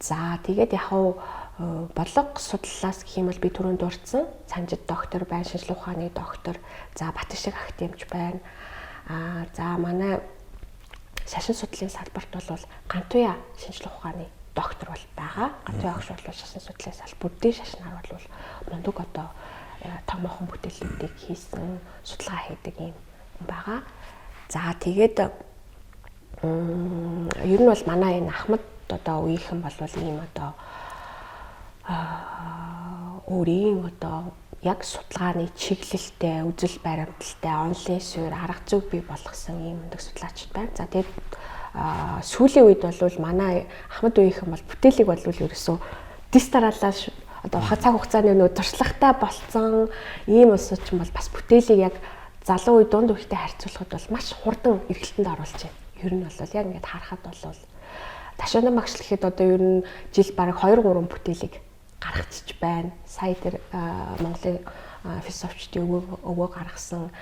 За тэгээд яг бодлого судлалаас гэх юм бол би түрүүнд дурдсан Санжид доктор байна, шинжлэх ухааны доктор. За Батшиг академич байна. За манай шашин судлалын салбарт бол Гантуя шинжлэх ухааны доктор бол байгаа. Гантуя агш бол шашин судлалын салбар бүрдийн шашнаар бол мундаг одоо томоохон бүтээлүүдийг хийсэн судалгаа хийдэг юм байгаа. За тэгээд ер нь бол манай энэ Ахмад одоо үеийнхэн бол ийм одоо өөрийн одоо яг судалгааны чиглэлтэй, үзэл баримталтай, онлын суурь, арга зүйг бий болгосон ийм мундаг судлаачид байна. За тэгээд сүүлийн үед бол манай Ахмад үеийнхэн бол бүтээлийг бол ерөөсөө дистаралаас одоо цаг хугацааны нөө туршлагатай болцсон ийм улсууд ч бол бас бүтээлийг яг залуу үе дунд үетэй харьцуулахад бол маш хурдан эргэлтэнд оруулж байна. Ер нь бол яг ингээд харахад бол Ташандан багш гэхэд одоо ер нь жил бараг 2-3 бүтээлийг гаргачих байна. Сая тэр Монголын философчдын өвөө гаргасан.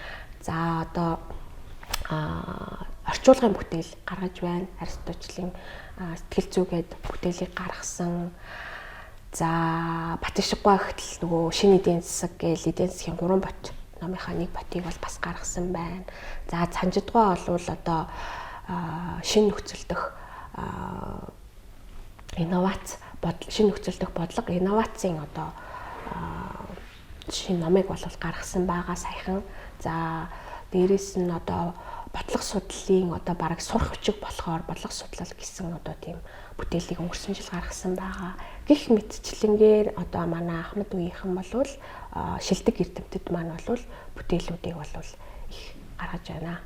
За одоо орчуулгын бүтээл гаргаж байна. Аристотелийн сэтгэл зүйгээд бүтээлийг гаргасан. За Батшиггой ихтэл нөгөө шинэ эдийн засаг гээл эдийн засгийн 3 бот номынхаа нэг ботыг бол бас гаргасан байна. За Цанжидгой бол одоо шинэ нөхцөлдөх инновац шинэ нөхцөлдөх бодлого инновацийн одоо шинэ номыг бол гаргасан байгаа саяхан. За дээрэс нь одоо бодлого судлалын одоо бараг сурах бичиг болохоор бодлого судлал гэсэн одоо тийм бүтээлийг өнгөрсөн жил гаргасан байгаа. Гэх мэтчлэнгээр одоо манай Ахмад үеийнхэн болвол шилдэг эрдэмтэд маань болвол бүтээлүүдийг болвол их гаргаж байна.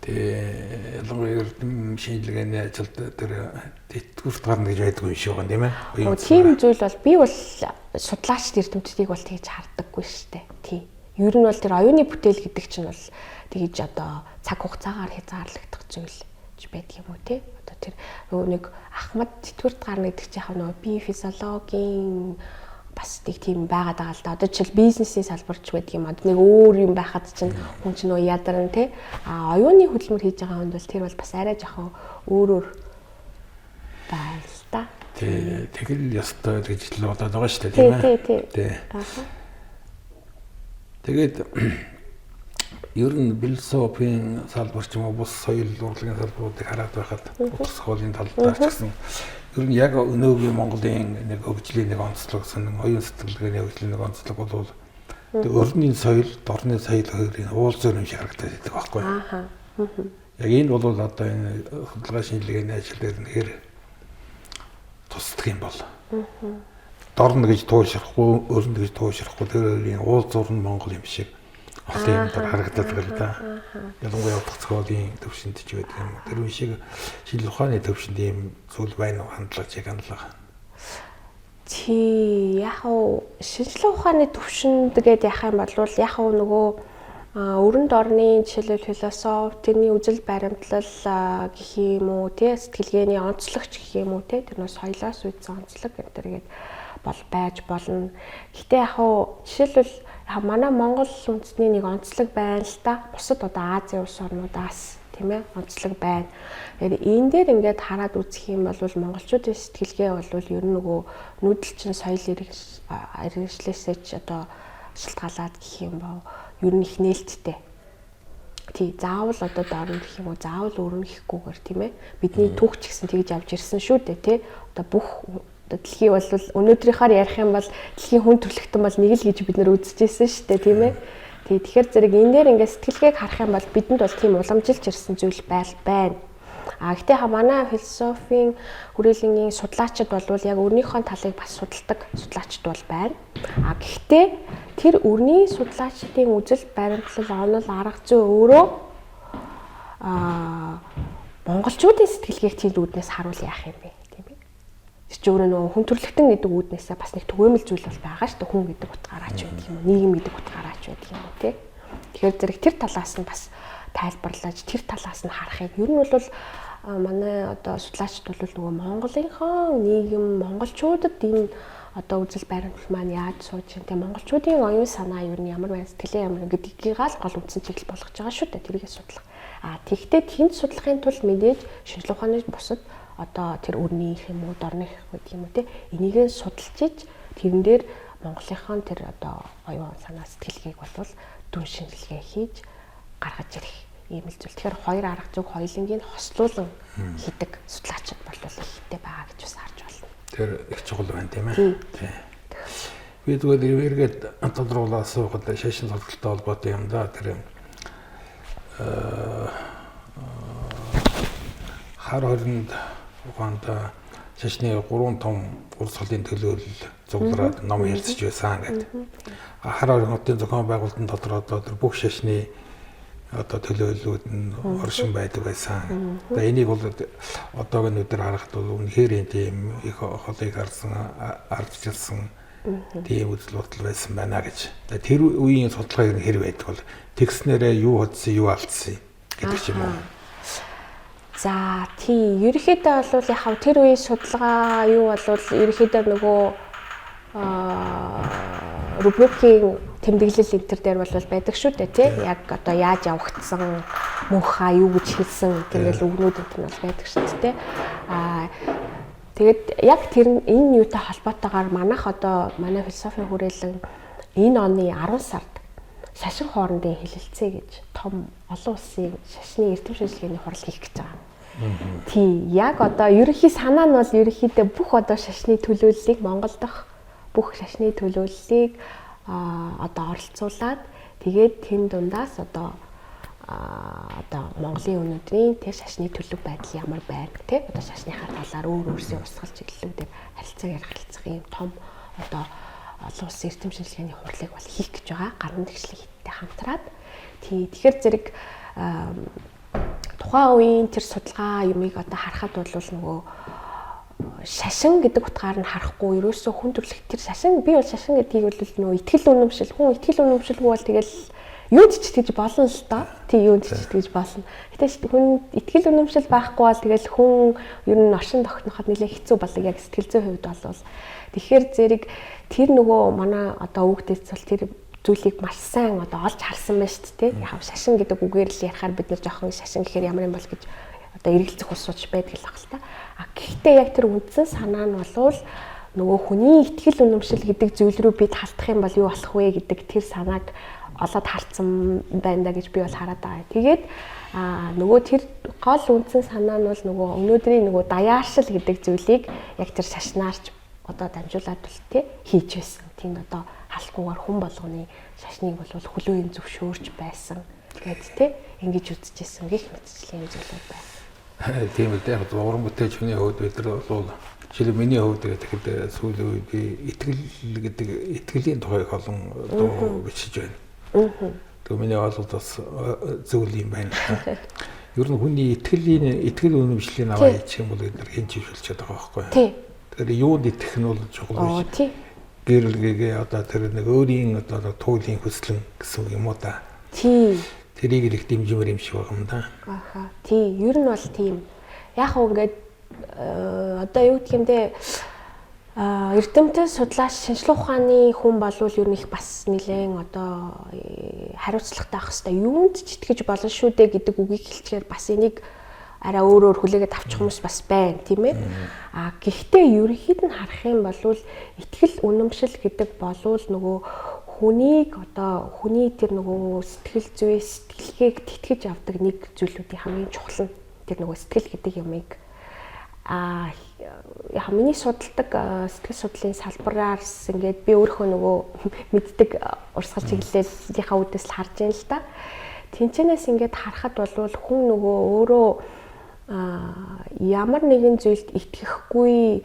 Тэгээ ялангуяа эрдэм шинжилгээний ажилд тэр тэтгэврт гарна гэж байдгүй юм шиг байна тийм ээ. Тийм зүйл бол би бол судлаач эрдэмтдийг бол тэгж харддаггүй шүү дээ. Тийм. Ер нь бол тэр оюуны бүтээл гэдэг чинь бол тэгж одоо цаг хугацаагаар хязгаарлагдах зүйл байдаг юм уу те. Одоо тэр нэг Ахмад тэтгэврт гарна гэдэг чинь яг нөгөө бие физиологийн бас тийм байгаад байгаа л да. Одоо жишээл бизнесийн салбарч байдаг юм. Одоо нэг өөр юм байхад чинь хүн чинь нөгөө ядарна те. Оюуны хөдөлмөр хийж байгаа хүнд бол тэр бол бас арай жоохон өөрөөр байна л да. Тэгэл ёстой гэж л бодоод байгаа шүү дээ тийм ээ. Тий. Тэгээд ер нь философийн салбар ч юм уу бус соёл урлагийн салбаруудыг хараад байхад утас хоолны талбар ч гэсэн ер нь яг өнөөгийн Монголын нэг хөгжлийн нэг онцлог сонин оюун сэтгэлгээний хөгжлийн нэг онцлог бол өрний соёл, дорны соёл хоёрын уулзсан юм шиг харагдаад байдаг байхгүй юу? Яг энэ бол одоо энэ судалгаа шинжилгээний ажил дээр нэхэр тусдаг юм бол. Дорно гэж туушрахгүй, өрнө гэж туушрахгүй тэр хоёрын уулзуур нь Монгол юм шиг олон юм харагдаад байгаа л да. Ялангуяа утга зохиолын төвшөнд ч байдаг юм. Тэр үе шиг шинжлэх ухааны төвшөнд ийм зүйл байна уу хандлага. Яг шинжлэх ухааны төвшөнд гэдэг яхах юм бол яг нөгөө өрөнд орны жишээлбэл философи, тэрний үзэл баримтлал гэх юм уу, сэтгэлгээний онцлогч гэх юм уу, тэр нөө соёлоос үүдсэн онцлог гэдэргээд бол байж болно. Гэтэ яг жишээлбэл манай Монгол үндэсний нэг онцлог байна л да. Бусад одоо Азийн улс орнуудаас тийм ээ онцлог байна. Тэгэхээр энэ дээр ингээд хараад үзэх юм бол монголчуудын сэтгэлгээ бол ер нь нөгөө нүүдэлчин соёл иргэншлээсээ ч одоо шалтгаалаад гэх юм боо ер нь их нээлттэй. Тий, заавал одоо доорн гэх юм уу, заавал өрнө гэхгүйгээр тийм ээ. Бидний түүх ч гэсэн тэгж явж ирсэн шүү дээ, тий. Одоо бүх дэлхий бол өнөөдрийнхаар ярих юм бол дэлхийн хүн төрөлхтөн бол нэг л гэж бид нэр үзчихсэн шүү дээ, тийм ээ. Тэгэхээр зэрэг энэ дээр ингээд сэтгэлгээг харах юм бол бидэнд бол тийм уламжилж ирсэн зүйл байна. Гэхдээ манай философийн хүрээлэнгийн судлаачид бол яг өрнийхөө талыг бас судалдаг судлаачид бол байна. Гэхдээ тэр өрний судлаачдын үзэл баримтлал онол арга зүй өөрөө монголчуудын сэтгэлгээг тэр үүднээс харуул яах юм бэ? Чи өөрөө нөгөө хүн төрөлхтөн гэдэг үүднээсээ бас нэг түгээмэл зүйл бол байгаа шүү дээ. Хүн гэдэг утгаараач байдаг юм уу, нийгэм гэдэг утгаараач байдаг юм уу тий. Тэгэхээр зэрэг тэр талаас нь бас тайлбарлаж тэр талаас нь харахыг ер нь бол манай одоо судлаачид бол нөгөө Монголынхоо нийгэм монголчуудад энэ одоо үзэл баримтлал маань яаж сууж байна тий. Монголчуудын оюун санаа ер нь ямар байна, сэтгэлээ ямар гэдгийг гал гол үндсэн чиглэл болгож байгаа шүү дээ. Тэрийг судлах. Тэгэхдээ тэнд судлахын тулд мэдээж шинжлэх ухааны бусад одоо тэр өрнийх юм уу, дорных гэдэг юм уу те энийгээ судалж иж тэрэн дээр Монголынхон тэр одоо оюун санаа сэтгэлгээг болвол дүн шинжилгээ хийж гаргаж ирэх ийм л зүйл. Тэгэхээр хоёр арга зүг хоёулангийн хослуулан хийдэг судлаачид болвол ихтэй байгаа гэж бас харж байна. Тэр их чухал байна тийм ээ. Тий. Би зүгээр эргээд тодруулаад асуухад шашин тодорхойлолтой холбоотой юм да. Тэр хар хоринд ухаанд шашны 3 том урс холын төлөөлөл зуглараад ном ярьж байсан гэдэг. Хар хорин хотын зохион байгуулалтын дотор одоо тэр бүх шашны одоо төлөөллүүд нь оршин байдаг байсан. За энийг бол одоогийн өдөр харахад бол үнэхээр тийм их холыг ардчилсан тийм үзэл бодол байсан байна гэж. Тэр үеийн судалгаа ер нь хэр байдаг бол текстнэрээ юу hodсон, юу алдсан гэдэг юм уу? За тий, ерөнхийдөө бол яг тэр үеийн судалгаа юу бол ерөнхийдөө нөгөө рубрикийн тэмдэглэл энтер дээр бол байдаг шүү дээ тий. Яг одоо яаж явагдсан, мөнхаа юу гэж хэлсэн тэгэл үгнүүд энэ нь бол байдаг шүү дээ. Тэгээд яг тэр энэ юутай холбоотойгоор манай философийн хүрээлэн энэ оны 10 сард шашин хоорондын хэлэлцээ гэж том олон улсын шашны эрдэм шинжилгээний хурал хийх гэж байгаа. Тий, яг одоо ерөнхий санаа нь бол ерөнхийдөө бүх одоо шашны төлөөллийг Монгол дахь бүх шашны төлөөллийг одоо оролцуулаад тэгээд тэн дундаас одоо Монголын өнөөдрийн тэ шашны төлөв байдал ямар байна тэ одоо шашныхаа талаар өөрсдөө урсгалж чиглэлүүдээр харилцах юм том одоо олон улсын эрдэм шинжилгээний хурлыг бол хийх гэж байгаа. Гарын тэгшлэг хиттэй хамтраад тэгэхээр зэрэг тухайн үеийн тэр судалгаа юмыг одоо харахад бол нөгөө шашин гэдэг утгаар нь харахгүй ерөөсөө хүн төрлөх тэр шашин би бол шашин гэдгийг бол нөгөө ихтгэл үнэмшил хүн ихтгэл үнэмшилгүй бол тэгэл юунд ч итгэж болно л доо тий юунд ч итгэж болно. Гэтэ хүн ихтгэл үнэмшил байхгүй бол тэгэл хүн ер нь оршин тогтноход нэлээд хэцүү болдог яг сэтгэл зүйн хувьд бол тэгэхээр зэрэг тэр нөгөө манай одоо өвгдөөс бол тэр зүйлийг маш сайн одоо олж харсан байна шүү дээ тий. Яг шашин гэдэг үгээр л ярихаар бид нэр жоохон шашин гэхээр ямар юм бол гэж одоо эргэлзэх усууч байдаг л баг л та. Гэхдээ яг тэр үндсэн санаа нь болвол нөгөө хүний ихтгэл үнэмшил гэдэг зүйл рүү бид халтах юм бол юу болох вэ гэдэг тэр санааг олоод харсан байна да гэж би бол хараад байгаа. Тэгээд нөгөө тэр гол үндсэн санаа нь бол нөгөө өнөөдрийн нөгөө даяаршил гэдэг зүйлийг яг тэр шашнаарч одоо дамжуулаад бол тий хийж байсан. Тийм одоо халахгүйгээр хүн болгоны шашныг бол хөлөөний зөвшөөрч байсан гэд тий ингэж үзчихсэн гэх мэтчлийн зүйлүүд байна. Тийм үү яг уран бүтээлч хүний хувьд бид нар бол жишээ миний хувьд тэгэхэд сүүлийн үед би итгэлийн тухайг олон дуу бичиж байна. Тэгээ миний ойлголт бас зөв юм байна. Ер нь хүний итгэл үнэмшлийн аваа хийчих юм бол бид нар хэн ч хөвлөж байгаа байхгүй юу? Тэгэхээр юунд итгэх нь бол чухал биш. Гэрэлгээгээ одоо тэр нэг өөрийн одоо туйлын хүслэн гэсэн юм уу да. Тийм. Тэрийг их дэмжмээр юм шиг байгаа юм да. Аха. Тийм. Ер нь бол тийм. Яг уу ингээд одоо юу гэх юм бэ? Эрдэмтэн судлаач шинжилгээ ухааны хүн болвол ер нь их бас нэлээд одоо хариуцлагатай ах хэвээр юунд ч итгэж болно шүү дээ гэдэг үгийг хэлчихээр бас энийг арай өөрөөр хүлээгээд авчих хүмүүс бас байна тийм ээ. Гэхдээ ерөнхийд нь харах юм бол итгэл үнэмшил гэдэг болвол нөгөө хүнийг одоо хүний тэр нөгөө сэтгэл зүй сэтгэлгээг тэтгэж авдаг нэг зүйлүүдийн хамгийн чухал нь тэр нөгөө сэтгэл гэдэг юмыг яг миний судалдаг сэтгэл судлалын салбараарс ингээд би өөрөө нөгөө мэддэг урсгал чиглэлийнхаа үүдээс л харж байна л да. Тинчэнээс ингээд харахад бол хүн нөгөө өөрөө ямар нэгэн зүйлд итгэхгүй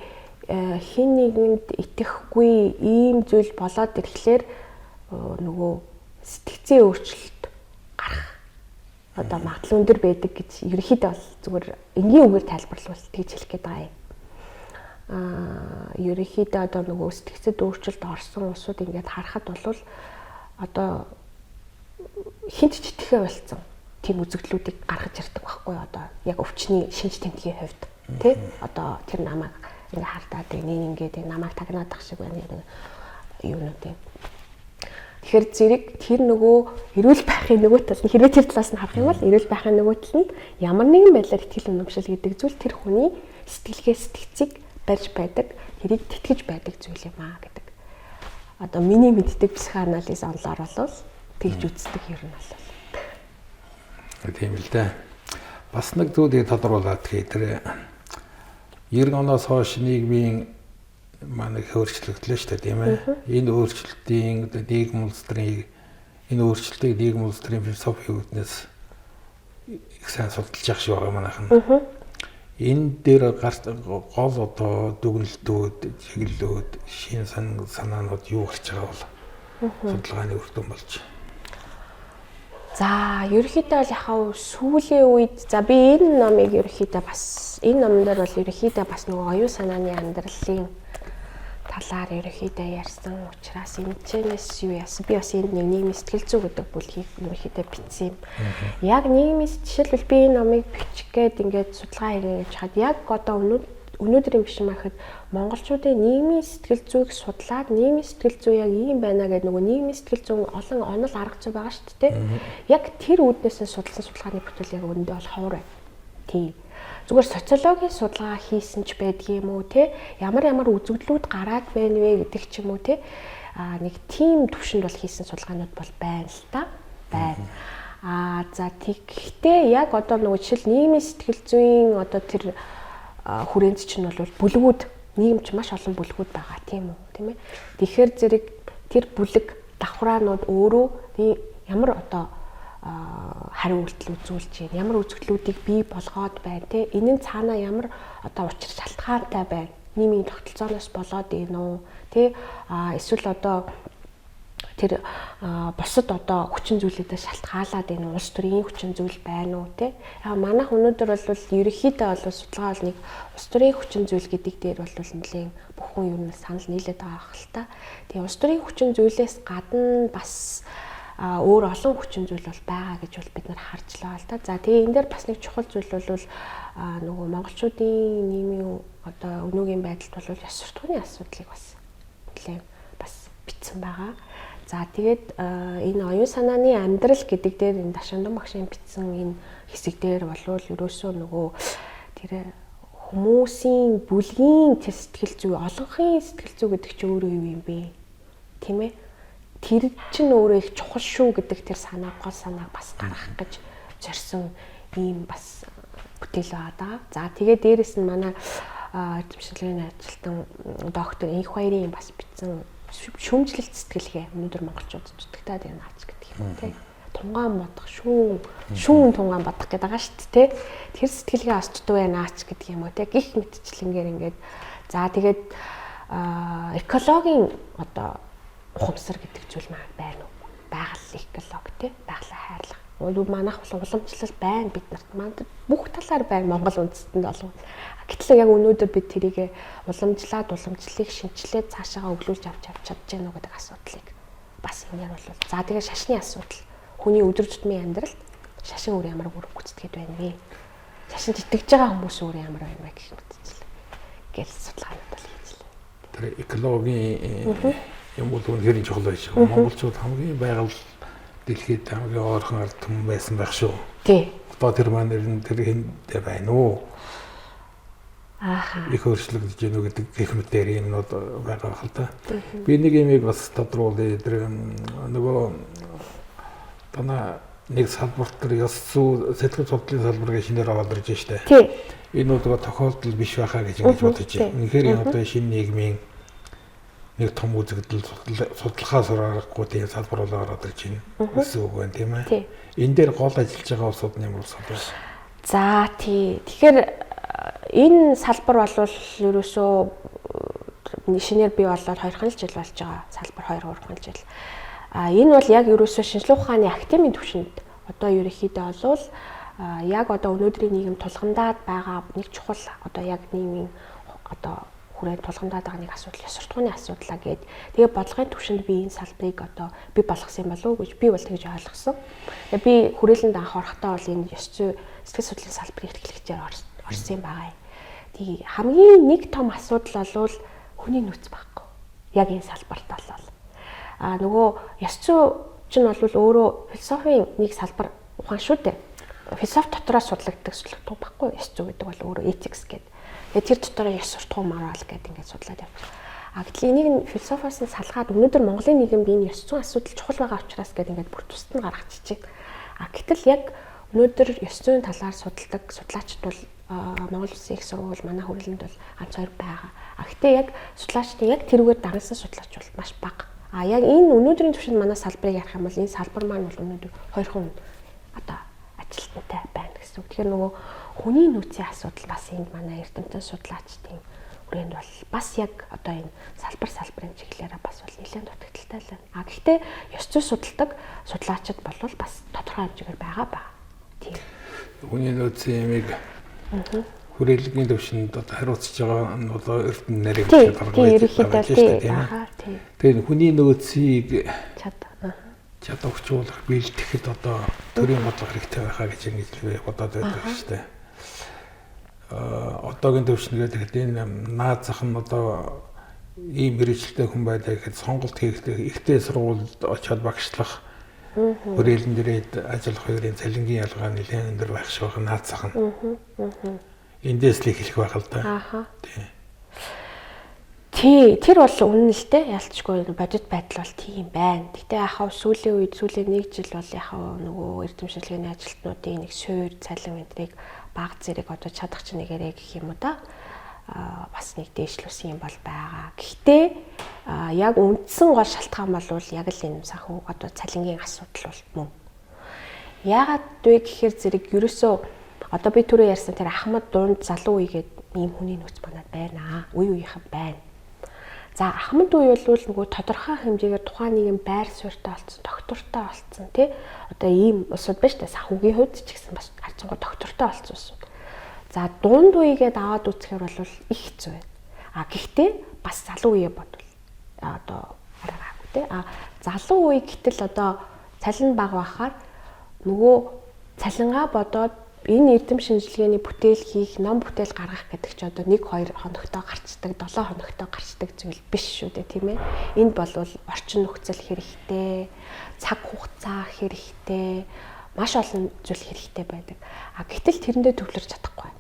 хин нэгэнд итгэхгүй ийм зүйл болоод ирэхлээр нөгөө сэтгцийн өөрчлөлт гарах одоо магадлал өндөр байдаг гэж ерөнхийдөө бол зүгээр энгийн үгээр тайлбарлавал тэгж хэлэх гээд байгаа юм. Ерөнхийдөө одоо нөгөө сэтгцэд өөрчлөлт орсон улсууд ингээд харахад бол одоо хинт ч итгэхэ болсон тийм үзэгдлүүдийг гаргаж ирдэг байхгүй одоо яг өвчний шинж тэмдгийн хувьд тий одоо тэр намайг ингээ хардаад ингээд намайг тагнаад ах шиг байна юунууд юм. Тэгэхээр зэрэг тэр нөгөө эрүүл байхын нөгөө тал нь хэрвээ тэр талаас нь харах юм бол эрүүл байхын нөгөө тал нь ямар нэгэн байдлаар итгэл үнэмшил гэдэг зүйл тэр хүний сэтгэлгээ сэтгцийг барьж байдаг тэрийг тэтгэж байдаг зүйл юм аа гэдэг. Одоо миний мэддэг психоанализ онлоор бол тэгж үздэг юм бол. Тийм л дээ. Бас нэг зүйлийг тодруулаад тэр 90 оноос хойш нийгмийн манай өөрчлөгдлөө шүү дээ тийм ээ. Энэ өөрчлөлтийн нийгэм өөрчлөлтийг нийгэм улстрын философийн үүднээс их сайн судалж явах шиг байгаа манайхан. Энэ дээр гол одоо дүгнэлтүүд, чиглэлүүд, шин санаанууд юу гарч байгаа бол судалгааны үр дүн болж. За, ерөнхийдөө бол яхаа сүүлийн үед за би энэ номыг ерөнхийдөө бас энэ номон дээр бол ерөнхийдөө бас нөгөө оюун санааны амьдралын талаар ерөнхийдөө ярьсан учраас энэчнээс юу яасан би бас энэ нийгмийн сэтгэл зүй гэдэг бүлгийг ерөнхийдөө бичсэн юм. Яг нийгмийн жишээлбэл би энэ номыг бичих гээд ингээд судалгаа хийгээд хаад яг одоо өнөөдрийн биш махад монголчуудын нийгмийн сэтгэл зүйг судлаад нийгмийн сэтгэл зүй яг ийм байна гэдэг нөгөө нийгмийн сэтгэл зүйн олон онол арга зүй байгаа шүү дээ. Яг тэр үүднээсээ судалсан судалгааны бүтээл яг үүндээ бол ховор байна. Тийм. Зүгээр социологийн судалгаа хийсэн ч байдгийм үү те ямар үзэгдлүүд гараад байна вэ гэдэг ч юм уу те нэг тийм төвшөнд бол хийсэн судалгаанууд бол байна л та. Байна. За тэгтээ яг одоо нөгөө жишээл нийгмийн сэтгэл зүйн одоо тэр хүрээнд чинь бол бүлгүүд нийгэмч маш олон бүлгүүд байгаа тийм үү тийм ээ. Тэгэхээр зэрэг тэр бүлэг давхраанууд өөрөө ямар одоо хариу үйлдэл үзүүлж байна. Ямар үзэгдлүүдийг бий болгоод байна те. Энэ нь цаанаа ямар одоо учир шалтгаантай байна. Нийгмийн тогтолцооноос болоод ийм үү те. Эсвэл одоо тэр бусад одоо хүчин зүйлүүдээс шалтгаалаад энэ улс төрийн хүчин зүйл байна уу те. Манайх өнөөдөр бол ерөнхийдөө бол судалгаа бол нэг улс төрийн хүчин зүйл гэдэг дээр бол нэлээд бүх хүн ер нь санал нийлээд байгаа хэл та. Тэгээ улс төрийн хүчин зүйлээс гадна бас өөр олон хүчин зүйл бол байгаа гэж бол бид нар харж байгаа л та. За тэгээ энэ дээр бас нэг чухал зүйл бол нөгөө монголчуудын нийгмийн одоо өнөөгийн байдалд бол ёс суртахууны асуудлыг бас нэлээд бас бичсэн байгаа. За тэгээд энэ оюун санааны амьдрал гэдэг дээр энэ Дашандан багшийн бичсэн энэ хэсэг дээр бол ерөөсөө нөгөө тэр хүмүүсийн бүлгийн тэр сэтгэл зүй, олонхын сэтгэл зүй гэдэг чинь өөрөө юу юм бэ? Тийм ээ? Тэр чинь өөрөө их чухал шүү гэдэг тэр гол санааг бас гаргах гэж зорьсон ийм бас бүтээл байгаа. За тэгээд дээрэс нь манай эзэмшлийн ажилтан доктор Инх хоёрын бас бичсэн шүүмжлэлт сэтгэлгээ өнөөдөр монголчууд зүтгэдэг энэ наач гэдэг юм тий. Тунгаан бодох шүүн тунгаан бодох гэдэг байгаа шүү дээ тий. Тэр сэтгэлгээ осчдөг наач гэдэг юм уу тий. Гих мэтчлэнгээр ингээд за тэгээд экологийн одоо ухамсар гэдэг зүйл байна уу? Байгаль экологи тий. Байгалаа хайрлах. Манайх бол уламжлал байна бид нарт. Манд бүх талаар байна Монгол үндэстэнд болов. Гэтэл яг өнөөдөр бид тэрийг уламжлалыг шинчлээд цаашаагаа өглүүлж авч чадж гэнэ үү гэдэг асуудлыг бас энэ бол за тэгээ шашны асуудал. Хүний өдөр тутмын амьдралд шашин өөр ямар үүрэг гүйцэтгэж байна вэ? Шашин итгэж байгаа хүмүүс өөр ямар байна вэ гэх мэтчлээ. Гэл судалгаанууд бол хийжлээ. Тэр экологийн юм бол үнэхээр чухал байж байгаа. Монголчууд хамгийн байгаль дэлхийд хамгийн ойрхон ард түмэн байсан байх шүү. Тий. Одоо тэр маань тэр хинтэй байна уу? Их өөрчлөгдөж гэнэ үү гэдэг гэх мэтээр юмнууд байгаа хэл та. Би нэг юмыг бас тодруулъя. Тэр нөгөө танаа нэг салбарт тэр ёс зүй сэтгэл судлалын салбар гэж шинээр аваад ирж штэ. Энэ нөгөө тохиолдол биш байхаа гэж ингэж бодож байна. Үнэхээр энэ одоо шинэ нийгмийн нэг том үзэгдэл судалгаа сургахгүй тийм салбар болоо ороод ирж байна. Гэсэн үг байна тийм ээ. Энэ дээр гол ажиллаж байгаа улсууд нь ямар улсууд вэ? За тий. Тэгэхээр энэ салбар бол ерөөсөө шинээр бий болоод 2 жил болж байгаа. Салбар 2-3 жил. Энэ бол яг ерөөсөө шинжлэх ухааны академийн түвшинд одоо ерөнхийдөө бол яг одоо өнөөдрийн нийгэм тулгамдаад байгаа нэг чухал одоо яг нийгмийн одоо хүрээнд тулгамдаад байгаа нэг асуудал ёс суртахууны асуудлаа гээд тэгээ бодлогын түвшинд би энэ салбарыг одоо би болгосон юм болов уу гэж би бол тэгж ойлгосон. Би хүрээлэнд анх орохдоо бол энэ ёс зүй сэтгэл судлалын салбарын эрхлэгчээр орсон юм байгаа. Тэгээ хамгийн нэг том асуудал бол хүний нөөц байхгүй. Яг энэ салбарт бол нөгөө ёс зүй чинь бол өөрөө философийн нэг салбар ухаан шүү дээ. Философи дотроос судлагддаг судлагдах байхгүй ёс зүй гэдэг бол өөрөө ethics гэдэг. Тэгээ тэр дотор ёс суртахуун мораль гэдэг ингээд судлаад явчихсан. Гэтэл энийг нь философиос нь салгаад өнөөдөр Монголын нийгэмд энэ ёс зүйн асуудал чухал байгаа учраас гэдэг ингээд бүр тусад нь гаргачихжээ. Гэтэл яг өнөөдөр ёс зүйн талаар судалдаг судлаачид бол Монгол Улсын их сургууль манай хүрээлэнд бол ганц 2 байгаа. Гэхдээ яг судлаачдын яг тэрүүгээр дараасан судлаач бол маш бага. Яг энэ өнөөдрийн түвшинд манай салбарыг ярих юм бол энэ салбар маань бол өнөөдөр 2 одоо ажилтнтай байна гэсэн үг. Тэгэхээр нөгөө хүний нөөцийн асуудал бас энд манай эрдэмтэн судлаачдын хүрээнд бол бас яг одоо энэ салбарын чиглэлээрээ бас бол нэлээд дутагдaltaй л байна. Гэхдээ ёс зүй судалдаг судлаачид бол бас тодорхой хэмжээгээр байгаа. Тийм. Хүний нөөцийн ямиг хүрээлэгийн төвшөнд одоо хариуцж байгаа нь бол эрдэнэ нарийн гаргаж байгаа тийм ээ. Тэгэхээр хүний нөөцийг чадварчлуулах бэлтгэхэд одоо төрийн бодлого хэрэгтэй байхаа гэж ингэж бодоод байдаг шүү дээ. одоогийн төвшнгээд тэгэхэд энэ наад зах нь одоо ийм мэрэгчлээ хүн байлаа гэхэд сонголт хийхдээ ихтэй сургуульд очиод багшлах хүрээлэн дээрээ ажиллах хоёрын цалингийн ялгаа нэлээд өндөр байх шиг байна наад зах нь. Эндээс л эхлэх байх л да. Тий, тэр бол үнэн л дээ. Ялцчгүй бодит байдал бол тийм байна. Гэтэ яхав сүүлийн үед сүүлийн 1 жил бол яхав нөгөө эрдэмшилгээний ажилтнуудын нэг суур цалин мэдрийг баг зэрэг одоо чадах ч нэгээрээ гэх юм уу да. Бас нэг дээшлүүлсэн юм бол байгаа. Гэхдээ яг үндсэн гол шалтгаан бол яг л энэ санхүү одоо цалингийн асуудал бол мөн. Яагаад вэ гэхээр зэрэг ерөөсөө одоо би түрүү ярьсан тэр Ахмад дунд залуу үегээд ийм хүний нөөц банаад байна. Үе үеийнхэн байна. За Ахмад үе бол нөгөө тодорхой хэмжээгээр тухайн нэгэн байр суурьтай болсон, доктортой болсон тий. Одоо ийм улсууд байна шүү дээ. Санхүүгийн хувьд ч гэсэн бас харцангуй доктортой болсон улсууд. За дунд үегээд аваад үзэхээр бол их хэцүү байна. Гэхдээ бас залуу үе бодвол одоо аргаагүй тий. Залуу үе гэтэл одоо цалин бага байхаар нөгөө цалингаа бодоод энэ эрдэм шинжилгээний бүтээл хийх, ном бүтээл гаргах гэдэг чи одоо 1-2 хоногтой гарцдаг, 7 хоногтой гарцдаг зүйл биш шүү дээ, тийм ээ. Энд бол орчин нөхцөл хэрэгтэй, цаг хугацаа хэрэгтэй, маш олон зүйл хэрэгтэй байдаг. Гэтэл тэрэндээ төвлөрч чадахгүй.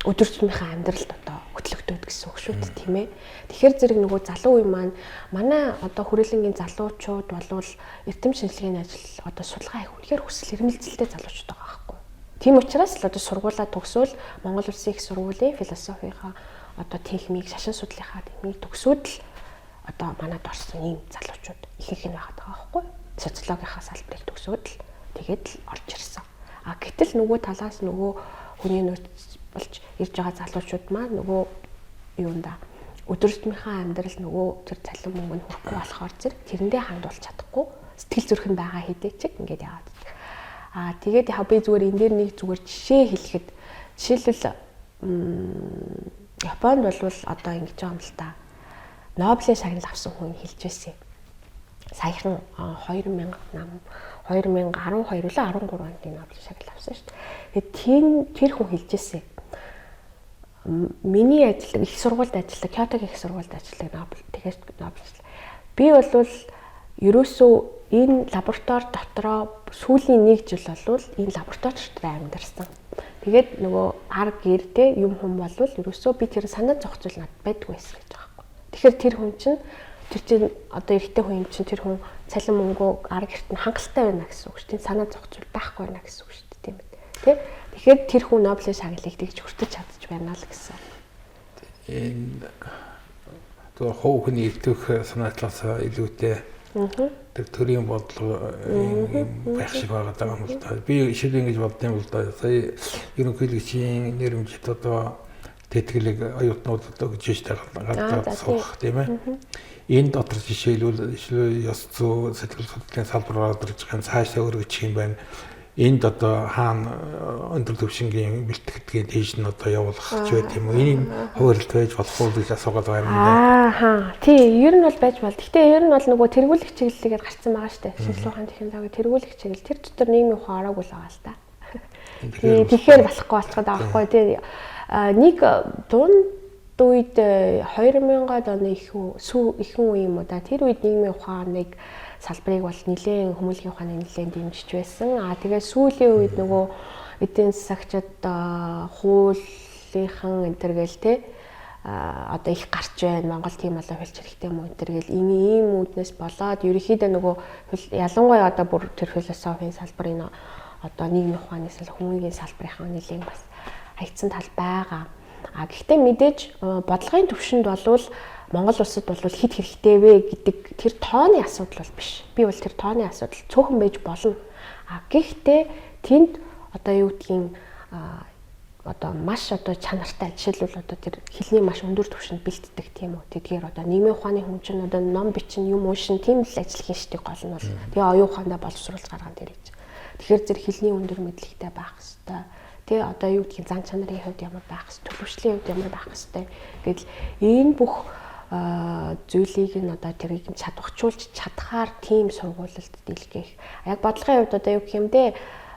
Өдөр тутмынхаа амьдралд одоо хөтлөгдөд гэсэн үг шүү дээ, тийм ээ. Тэгэхээр зэрэг нөгөө залуу үе маань манай одоо хүрээлэнгийн залуучууд болвол эрдэм шинжилгээний ажил одоо судалгаа хийх үнэхээр хүсэл эрмэлзэлтэй залуучууд байгаа байхгүй. Тийм учраас л одоо сургуулаа төгсөөл Монгол Улсын их сургуулийн философийнхаа одоо техник, шашин судлалынхаа техник төгсөөд л одоо манад орсон ийм залуучууд ихэнх нь байгаад байгаа байхгүй. Социологийнхаа салбарыг төгсөөд л тэгээд л орж ирсэн. Гэтэл нөгөө талаас нөгөө хүний нөөц болж ирж байгаа залуучууд маань нөгөө юунда өдөр тутмынхаа амьдрал нөгөө тэр цалин мөнгөнд хүрэхгүй болохоор зэрэг тэрэндээ хандуулж чадахгүй сэтгэл зүрхэн байгаа хэдий ч ингээд яваад. Тэгээд яг би зүгээр энэ дээр нэг зүгээр жишээ хэлэхэд жишээлбэл Японд бол одоо ингэж байгаа юм л та. Нобелийн шагнал авсан хүн хэлж байсан. Саяхан 2012 үлээ 13 онд Нобелийн шагнал авсан шүү дээ. Тэгээд тэр хүн хэлж байсан. Миний ажил их сургуульд ажилладаг, Кёотогийн их сургуульд ажилладаг Нобель. Тэгээд Нобель. Би бол ерөөсөө энэ лаборатори дотроо сүүлийн 1 жил болвол энэ лаборатори дотор амьдарсан. Тэгээд нөгөө арга гэрдээ юм хүм болвол ерөөсөө би тэр санаа зовхцол надад байдгүй байсан гэж байгаа юм. Тэгэхээр тэр хүн чинь одоо эрэгтэй хүн юм чинь тэр хүн цалин мөнгөө арга гэрт нь хангалттай байна гэсэн үг шүү дээ. Санаа зовхцол байхгүй байна гэсэн үг шүү дээ, тийм ээ. Тэ? Тэгэхээр тэр хүн Нобелийн шагналыг тэгж хүртэж чадчих байна л гэсэн. Энэ то хоохны өвтөх санаачлаас илүүтэй тэр төрийн бодлого байх шиг байгаа юм л да. Би шилэн гэж бодсон юм л да. Сая ерөнхийлөгчийн нэрмжит одоо тэтгэлэг оюутнуудад өгж гадаад суух тийм ээ. Энэ дотор жишээлбэл ёс зүй сэтгэл судлалын салбараар орж байгаа цаашаа өргөж юм байна. Энд одоо хаана өндөр төвшингийн бэлтгэдгийн дэж нь одоо явуулах ч байт юм уу? Ийм хуваарлт байж болохгүй гэж асуугаад байгаа юм байна. Тий, ер нь бол байж бол. Гэхдээ ер нь бол нөгөө тэргүүлэх чиглэлээр гарцсан байгаа шүү дээ. Шинжилгээ ухааны технологи тэргүүлэх чиглэл тэр дотор нийгмийн ухаан ороогүй л байгаа л да. Тэгэхээр болохгүй болчиход байгаа байхгүй тий. Нэг дунд үед 2000-ад оны ихэнх үе юм уу да. Тэр үед нийгмийн ухааныг салбарыг бол нэлээд хүмүүнлэгийн ухааны нэлээд дэмжиж байсан. Тэгээд сүүлийн үед нөгөө эдийн засагчид хуулийнхан энэ төр гээл те одоо их гарч байна. Монгол тийм болоо хөлч хэрэгтэй юм энэ төр гээл ийм үүднээс болоод ерөнхийдөө нөгөө ялангуяа одоо бүр тэр философийн салбарын одоо нийгмийн ухааны хүмүүнлэгийн салбарынхаа нэлээд бас хаягдсан тал байгаа. Гэхдээ мэдээж бодлогын төвшөнд болвол Монгол улсад бол хэд хэрэгтэй вэ гэдэг тэр тооны асуудал бол биш. Би бол тэр тооны асуудал цөөхөн байж болно. Гэхдээ тэнд одоо юу гэдгийг одоо маш одоо чанартай жишээлбэл одоо тэр хэлний маш өндөр түвшинд бэлддэг тийм үү. Тэгэхээр одоо нийгмийн ухааны хүн чинь одоо ном бичин юм уушин тийм л ажил хийн штеп гол нь бол тэгээ оюун ухаандаа боловсруулж гаргаан дээр гэж. Тэгэхээр зэрэг хэлний өндөр мэдлэгтэй байх хэрэгтэй. Тэгээ одоо юу гэдгийг зан чанарын хувьд ямар байх хэрэгтэй, төлөвшлийн хувьд ямар байх хэрэгтэй гэдэл энэ бүх зүйлийг нь одоо тэрийг чадварчулж чадхаар тийм сургуулилд дэлгэх. Яг бодлогын хувьд одоо юу гэх юм бэ?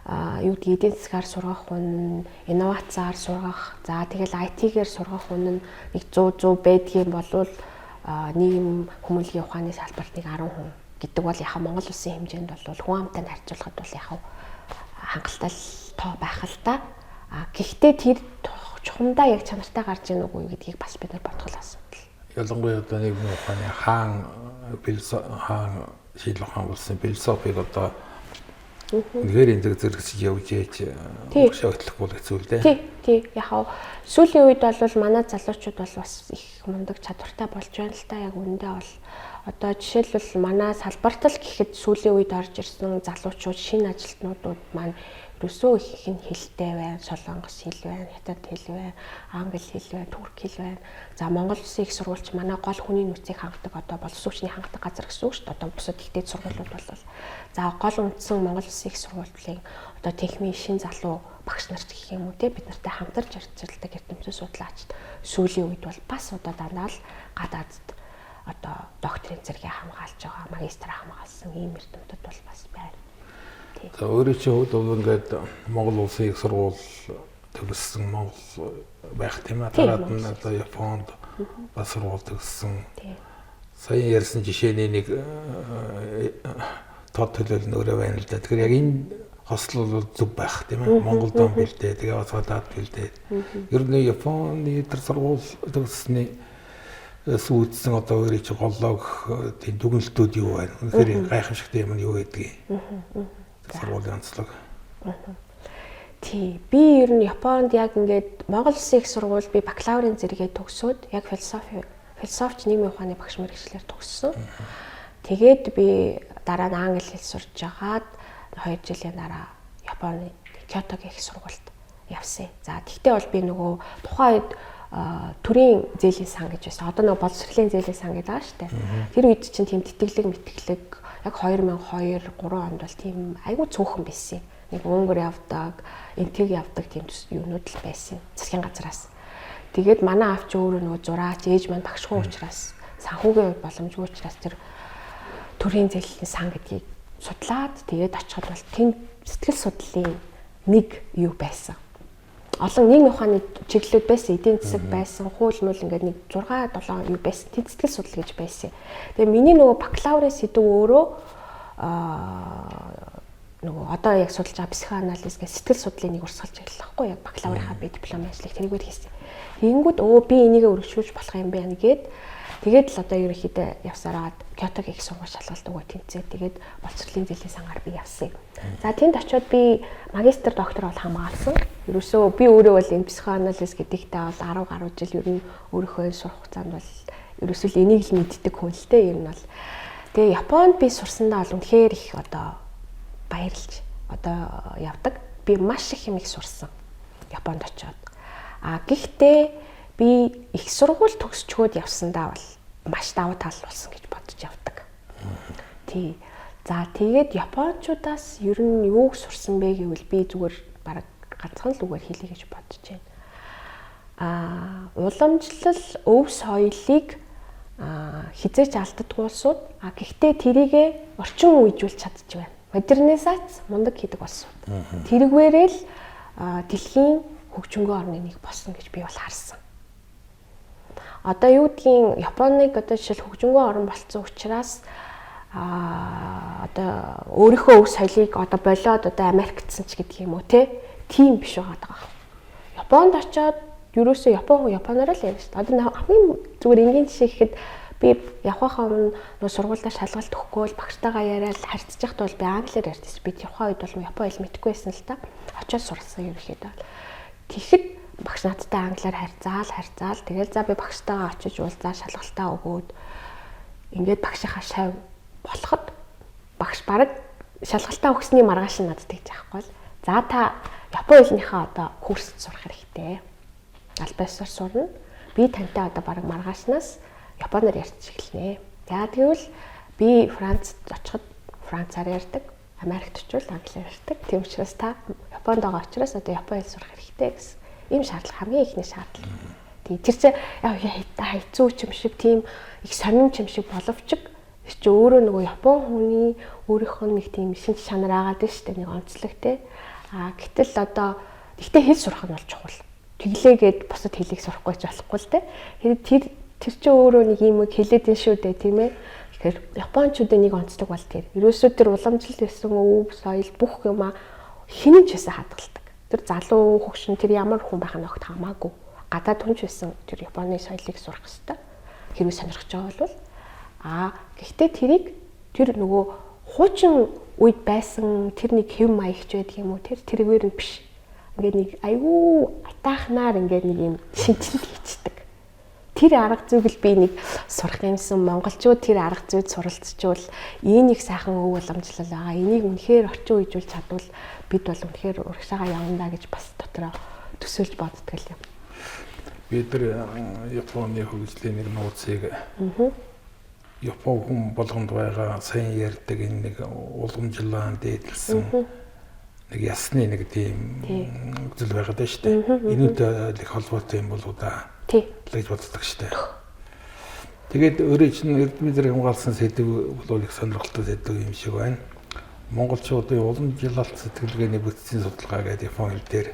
юу гэдэг эдийн засгаар сургах хүн, инновацаар сургах, за тэгэл IT-гээр сургах хүн нэг 100 байдгийн болвол нийгэм хүмүүнлэгийн ухааны салбарт нэг 10 хүн гэдэг бол яхаа Монгол улсын хэмжээнд бол хүн амтай харьцуулахад бол яхаа хангалттай тоо байх л та. Гэхдээ тэр чухамдаа яг чанартай гарч ийн үгүй гэдгийг бас бид нар бодгол асуудал. Ялангуяа одоо нийгмийн ухааны хаан шийдлэх хаан болсон философиг одоо нэгэр энэ зэрэгсэж явж ээж шогтлохгүй л хэцүү л дээ. Тий. Яхаа сүүлийн үед бол манай залуучууд бол бас их мундаг чадвартай болж байна л та. Яг үүндээ бол одоо жишээлбэл манай салбарт л гэхэд сүүлийн үед орж ирсэн залуучууд шинэ ажилтнуудууд маань ерөөсөө их хэн хэлтэй байна, солонгос хэл байна, хятад хэл байна, англи хэл байна, турк хэл байна. За Монгол Улсын их сургуульч манай гол хүний нөөцийг хангадаг одоо боловсруучны хангадаг газар гэсэн үг шүү дээ. Одоо бусад ихтэй сургуулиуд бол за гол үндсэн Монгол Улсын их сургуулийн одоо техникийн шин залуу багш нарт гэх юм уу те бид нартай хамтарч харьцуулдаг эрдэмтэн судлаач сүүлийн үед бол бас одоо дандаа л гадаадд одоо докторийн зэрэгээ хамгаалж байгаа, магистр хамгаалсан ийм эрдэмтэд бол бас байна. За өөрийн чинь хувьд бол ингээд Монгол Улсын их сургууль төгссөн Монгол байх тийм ээ. Дараад нь одоо Японд бас сургууль төгссөн. Сая ярьсан жишээний нэг тод төлөөлөл нь өөрөө байна л да. Тэгэхээр яг энэ хосол бол зөв байх тийм ээ. Монголд он бэлдээ, тэгээ бас гадаад бэлдээ. Ер нь Японы тэр сургууль төгссөний сүйдсэн одоо өөрийн чинь голлог тийм дүгнэлтүүд юу байна? Үнэхээр гайхамшигтай юм нь юу гэдгийг. Сургуулийн онцлог. Тий. Би ер нь Японд яг ингээд Монгол Улсын их сургууль би бакалаврын зэрэгээ төгсөөд яг философич нийгмийн ухааны багш мэргэжлэр төгссөн. Тэгээд би дараа нь англи хэл сурж агаад 2 жилийн дараа Японы Кёотогийн их сургуульд явсан. За тэгтээ бол би нөгөө тухайн үед төрийн зээлийн сан гэж байсан. Одоо нөгөө боловсролын зээлийн сан гэдэг байгаа шүү дээ. Тэр үед чинь тийм тэтгэлэг яг 2002, 3 онд бол тийм айгүй цөөхөн байсан. Нэг өнгөр явдаг, энтэг явдаг тийм юмнууд л байсан. Засгийн газраас. Тэгээд манай авч өөрөө нөгөө зураач, ээж маань багшгүй учраас санхүүгийн боломжгүй учраас тэр төрийн зээлийн сан гэдгийг судлаад тэгээд очиход бол тэнд сэтгэл судлалын нэг юу байсан. Олон нийгмийн ухааны чиглэлүүд байсан, эдийн засаг байсан, хууль мөл ингээд нэг 6 7 юу байсан. Тэд сэтгэл судлал гэж байсан. Тэгээ миний нөгөө бакалаврын сэдв өөрөө нөгөө одоо яг судалж байгаа психоанализ гэх сэтгэл судлалын нэг урсгал чиглэл байхгүй яг бакалаврынхаа би диплом ажлыг тэрийгээр хийсэн. Тэгэнгүүт би энийгээ өргөжүүлж болох юм байна гээд тэгээд л одоо ерөнхийдөө явсараад Кёотогийн их сургууль шалгалт өгөө тэнцээ. Тэгээд боловсролын зээлийн сангаар би явсан. За тэнд очиод би магистр доктор бол хамгаалсан. Ерөөсөө би өөрөө бол энэ психоанализ гэдэгтээ бол 10 гаруй жил ер нь өөрийнхөө сурах хугацаанд бол ерөөсөө л энийг л мэддэг хүн л дээ ер нь бол. Тэгээ Японд би сурсандаа бол үнэхээр их одоо баярлж одоо явдаг. Би маш их юм их сурсан. Японд очиод. Гэхдээ би их сургууль төгсчгөөд явсандаа бол маш давуу тал болсон гэж бодож явдаг. Тий. За тэгээд Япончуудаас ер нь юу сурсан бэ гэвэл би зүгээр бараг ганцхан л үгээр хэлье гэж бодож байна. Уламжлал өв соёлыг хизээч алддаггүй улсууд гэхдээ тэрийгэ орчин үеижүүлж чадчих байна. Модернизац мундаг хийдэг улсууд. Тэргээрээ л дэлхийн хөгжмөнгүй орны нэг болсон гэж би бол харсан. Одоо юу гэдгийг Японыг одоо жишээл хөгжмөнгүй орн болсон учраас одоо өөрийнхөө өв соёлыг одоо болоод одоо Америкцсан ч гэдэг юм уу тийм биш байгаа. Японд очиод ерөөсөө японоор л ярьж шүү дээ. Одоо хамгийн зүгээр энгийн жишээ гэхэд би явхахаа өмнө нөө сургуультай шалгалт өгөхгүй л багштайгаа яриад харьцаж байхдаа бол би англиар ярьдээс би тухайн үед бол япон хэл мэдэхгүй байсан л та. Очиод сурсан ерөөхдөө. Тэгэхэд багш надтай англиар харьцаал тэгэл за би багштайгаа очиж уулзаа шалгалтаа өгөөд ингээд багшийнхаа шав болоход багш бараг шалгалтаа өгсөний маргааш нь надад тэгж яахгүй л за та япон хэлнийхээ одоо курст сурах хэрэгтэй. Албасаар сурна. Би тантай одоо бараг маргаашнаас японоор ярьж эхэлнэ. За тэгвэл би Францад очиход францаар ярьдаг, Америкт очивол англиар ярьдаг. Тийм учраас та Японд байгаа учраас одоо япон хэл сурах хэрэгтэй гэсэн. Ийм шаардлага хамгийн ихний шаардлага. Тэгээ тэр чинь яг хайцуу юм шиг тийм их сонирм юм шиг боловч чи өөрөө нөгөө япон хүний өөрийнх нь нэг тийм шинж чанар агаад байна шүү дээ нэг онцлог те. Гэтэл одоо ихтэй хэл сурах нь бол чухал. Тэглээгээд бусад хэлийг сурахгүй ч болохгүй л дээ. Тэр чинь өөрөө нэг юм хэлээд энэ шүү дээ, тийм ээ. Тэгэхээр Япончуудын нэг онцлог бол тэр. Ерөөсөө тэр уламжлалт гэсэн өв, соёл бүх юм хинэн ч байсан хадгалдаг. Тэр залуу хөгшин тэр ямар хүн байх нь огт хамаагүй. Гадаад хүнч байсан тэр Японы соёлыг сурах хэрэгтэй. Хэрвээ сонирхож байгаа бол гэхдээ тэр нөгөө хуучин үед байсан тэр нэг хэв маягч байдаг юм уу тэргээр нь биш. Ингээд нэг айгүй атаахнаар ингээд нэг юм шинжилэл хийцдэг. Тэр арга зүйг л би нэг сурах юмсан монголчууд тэр арга зүйд суралцжуул энэ их сайхан өв уламжлал байгаа. Энийг үнэхээр орчин үеижүүл чадвал бид бол үнэхээр урагшаага явна да гэж бас дотроо төсөөлж боддог юм. Бид нар Японы хөгжлийн нэг нууцыг Япон хүн болгонд байгаа сайн ярьдаг энэ нэг уламжлалаан дээдлсэн нэг ясны нэг тийм зүйл байгаад байна шүү дээ. Энэнд их холбоотой юм болоо да. Гэж боддог шүү дээ. Тэгээд өөрөө чинь эрдэмтдэр хамгаалсан сэдв бол их сонирхолтой сэдв юм шиг байна. Монголчуудын уламжлалт сэтгэлгээний бүтцийн судалгаа гэдэг Япон хэл дээр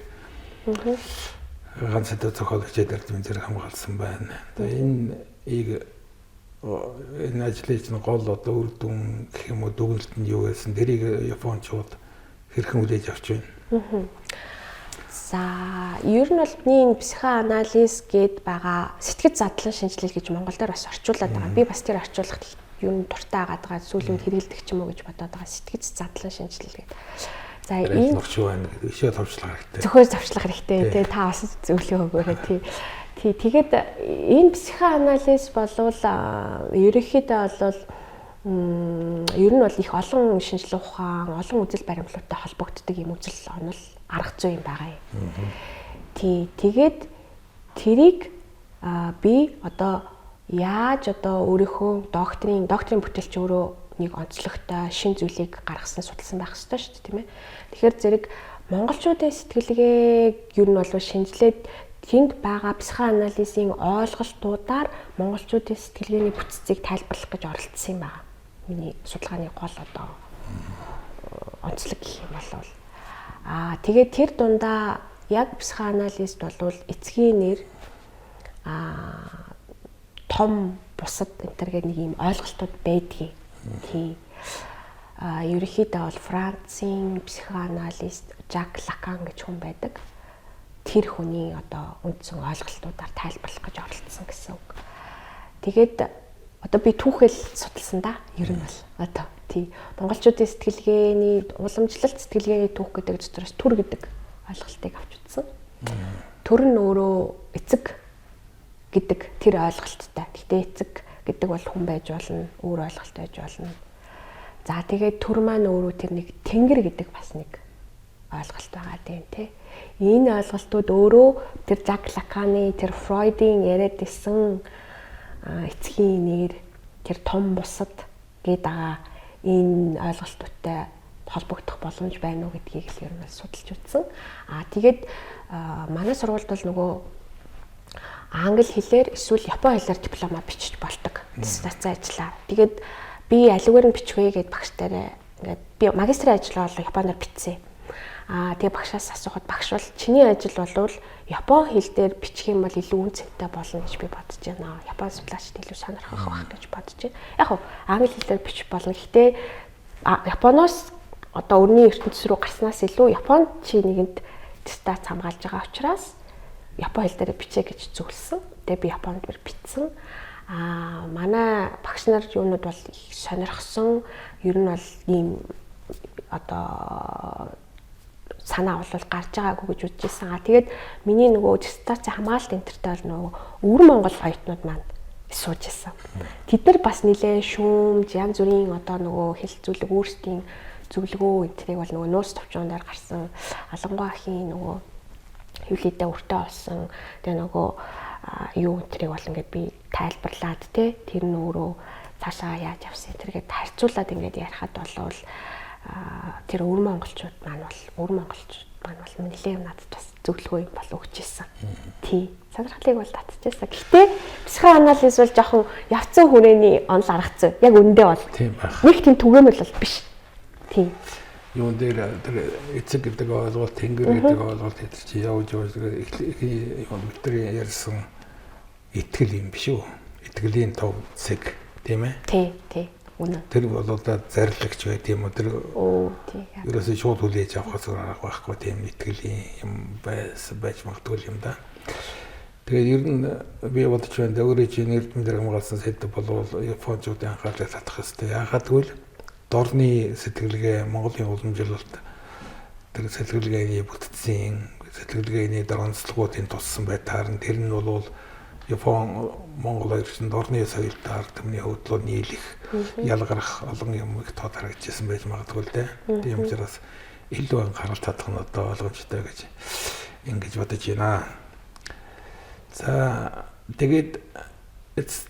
ганц сэдв зохиолагч эрдэмтдэр хамгаалсан байна. Тэгээд энэ ажлын чинь гол одоо үр дүн гэх юм уу дүгнэлт нь юу байсан тэрийг Япончууд хэрхэн үлээж авч байна. За, ер нь бол миний психоанализ гээд байгаа сэтгэц задлан шинжилэл гэж монгол дээр бас орчуулад байгаа. Би бас тэр орчуулгад ер нь дуртай агаад байгаа сүүлийн хэрэгэлдэг ч юм уу гэж бодоод байгаа сэтгэц задлан шинжилэл гээд. За, энэ орчуу байна гэдэг ишээ товчлах хэрэгтэй. Зөвхөн товчлах хэрэгтэй тий та бас зөвлөгөө өгөөрэй тий. Тэгээд энэ психоанализ болвол ерөнхийдөө бол ер нь бол их олон шинжилгээ ухаан, олон үзэл баримтлалтай холбогддог юм үзэл онол арга зүй юм байгаа юм. Тэгээд тэрийг би одоо яаж одоо өөрийнхөө докторийн бүтээлч өөрөө нэг онцлогтой шин зүйлийг гаргасан судалсан байх ёстой шүү дээ, тийм ээ. Тэгэхээр зэрэг монголчуудын сэтгэлгээг ер нь бол шинжилээд тэнд байгаа психоанализийн ойлголтуудаар монголчуудын сэтгэлгээний бүтцийг тайлбарлах гэж оролдсон юм байна. Миний судалгааны гол одоо онцлог гэх юм бол тэгээд тэр дундаа яг психоанализд бол эцгийн нэр том бусад энтергээд нэг юм ойлголтууд байдгийг. Ерөнхийдөө бол Францын психоаналист Жак Лакан гэж хүн байдаг. Тэр хүний одоо үндсэн ойлголтуудаар тайлбарлах гэж оролдсон гэсэн үг. Тэгээд одоо би түүхэл судалсан да. Ер нь бол одоо монголчуудын сэтгэлгээний уламжлалт сэтгэлгээний түүх гэдэг дотроос төр гэдэг ойлголтыг авч үзсэн. Төр нь өөрөө эцэг гэдэг тэр ойлголттой. Гэхдээ эцэг гэдэг бол хүн байж болно, өөр ойлголт байж болно. За тэгээд төр маань өөрөө тэр нэг тэнгэр гэдэг бас нэг ойлголт байгаа тийм. Энэ ойлголтууд өөрөө тэр Жак Лаканы, тэр Фройдын яриад исэн эцгийн нэр, тэр том бусад гэдэг байгаа энэ ойлголтуудтай холбогдох боломж байна уу гэдгийг л ер нь судалж үзсэн. Тэгээд манай сургуульд бол нөгөө англи хэлээр эсвэл япон хэлээр диплома бичиж болдог. Диссертацийн ажиллаа. Тэгээд би аливаар нь бичих вэ гэд багштайраа ингээд би магистрийн ажлаа бол японоор бичсэн. Тэгээ багшаас асуухад багш бол чиний ажил болвол япон хэл дээр бичих юм бол илүү үнцэнтэй болно гэж би бодож байна. Япон судлаачд илүү сонирхох байх гэж бодож байна. Яг хөө англи хэлээр бичих болно. Гэхдээ Японоос одоо өрний ертөнцийн рүү гарснаас илүү Японд чи нэгэнд дистанц хамгаалж байгаа учраас япон хэл дээр бичээ гэж зөвлөсөн. Тэгээ би японд бичсэн. Манай багш нар юунууд бол их сонирхсон. Ер нь бол ийм одоо санаа бол гарч байгаагүй гэж үзчихсэн. Тэгээд миний нөгөө дистанцийн хамгаалалт энтертэй бол нөгөө өвөр Монгол оюутнууд маань сууж исэн. Тэд нар бас нэлээд шүүмж янз бүрийн одоо нөгөө хэл зүйлэг өөрсдийн зөвлөгөө энтрийг бол нөгөө нууц товчооноор гарсан Алангуй ахын нөгөө хөвлөдөө өртөө олсон. Тэгээ нөгөө юу энтрийг бол ингээд би тайлбарлаад тэр нь өөрөө цаашаа яаж явсан тэргээд харьцуулаад ингээд ярихад болвол тэр өвөр монголчууд маань бол нэлээд надад бас зөвлөгөө юм бол өгч ирсэн. Тий. Сонирхлыг бол татчихсан. Гэхдээ психоанализ бол жоохон явцсан хүрээний онол арга зүй. Яг үндэ бол. Тийм байх. Нэг тийм түгээмэл бол биш. Тий. юун дээр тэр эцэг гэдэг ойлголт, тэнгэр гэдэг ойлголт тэр чи явж их бидний ярьсан итгэл юм биш үү? Итгэлийн тов цэг тийм ээ? Тий. Үнэн. Тэр бол одоо зарлагч байт юм уу? Тэр тий. ерөөсөө шууд хүлээж авахаас арга байхгүй тийм итгэлийн юм байж магадгүй юм да. Тэгээд ер нь би бодож байна өөрийн чинь эрдэмтэн хамгаалсан сэдв болвол Японуудын анхаарлыг татах хэрэгтэй. Яагаад гэвэл дорны сэтгэлгээ Монголын уламжлалт тэр сэтгэлгээний бүтцийн сэтгэлгээний дөрөнцлөгүүдийн туссан байтаар нь тэр нь бол Япон Монгол хоёрын дорны соёлтоор тэрний хөдлөө нийлэх ялгарах олон юм их тод харагдчихсан байж магадгүй л дээ. Тийм учраас илүү анхаарал татах нь одоо ойлгомжтой гэж ингэж бодож байна. За тэгээд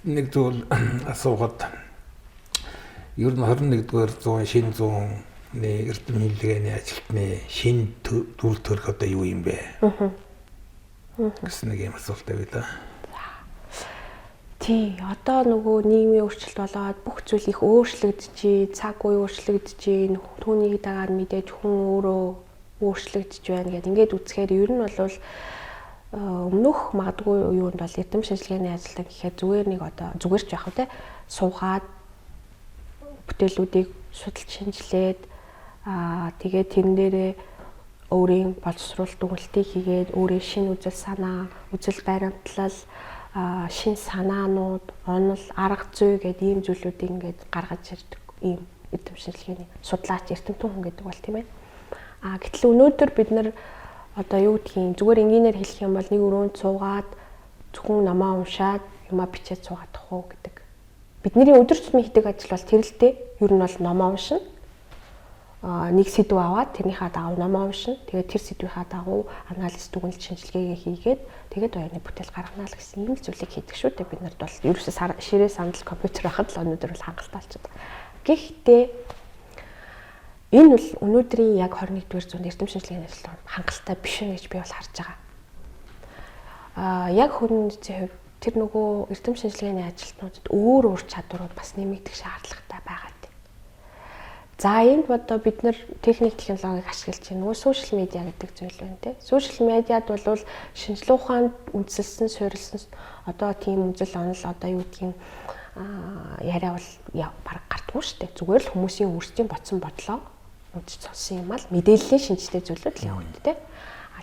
нэг зүйл асуугаад ер нь 21-р зуун шинэ зууны эрдэм хэллэгээний ажилтны шинэ дүр төрх одоо юу юм бэ? Гэсэн нэг юм асуулт байв да. Тий, одоо нөгөө нийгмийн өөрчлөлт болоод бүх зүйл их өөрчлөгдөж, цаг үе өөрчлөгдөж, түүнийг дагаад мэдээж хүн өөрөө өөрчлөгдөж байна гэдэг. Ингээд үзэхээр ер нь бол өмнөх магадгүй юунд бол эрдэм шинжилгээний ажилтан гэхээр зүгээр нэг одоо зүгээр ч яах вэ те суугаад бүтээлүүдийг судалж шинжилээд тэгээд тэрэн дээрээ өөрийн боловсруулалт дүгнэлтийг хийгээд өөрийн шинэ үзэл санаа, үзэл баримтлал, шинэ санаанууд, онол, арга зүй гэдэг ийм зүйлүүдийг ингээд гаргаж ирдэг ийм эрдэм шинжилгээний судлаач эрдэмтэн хүн гэдэг бол тийм ээ. Гэтэл өнөөдөр бид нар одоо юу гэдгийг зүгээр энгийнээр хэлэх юм бол нэг өрөөнд суугаад зөвхөн намаа уншаад юмаа бичээд суугаадах уу гэдэг. Бидний өдөр тутмын хийдэг ажил бол тэр л дээ. Ер нь бол намаа уншина. Нэг сэдв аваад тэрнийхээ дагуу намаа уншина. Тэгээд тэр сэдвийнхаа дагуу анализ дүгнэлт шинжилгээгээ хийгээд тэгээд оюуны бүтээл гаргана л гэсэн ийм зүйлийг хийдэг шүү дээ. Бид нарт бол ерөөсөө ширээ сандал компьютер байхад л өнөөдөр бол хангалттай болчиход. Гэхдээ энэ бол өнөөдрийн яг 21-р зууны эрдэм шинжилгээний ажил хангалттай биш гэж би бол харж байгаа. Яг хүний хувьд тэр нөгөө эрдэм шинжилгээний ажилтнуудад өөр чадварууд бас нэмэгдэх шаардлагатай байгаа. За энд одоо бид нар техник технологиг ашиглаж байна. Нөгөө сошиал медиа гэдэг зүйл байна те. Сошиал медиад бол шинжилгээ ухаанд үндэслэн суурилсан одоо тийм үзэл онол одоо юу гэдгийг яриа бол баг гардгүй шүү дээ. Зүгээр л хүмүүсийн өөрсдийн бодсон бодлоо үдч сонсон юм ал мэдээллийн шинжтэй зүйлүүд л явагдав те.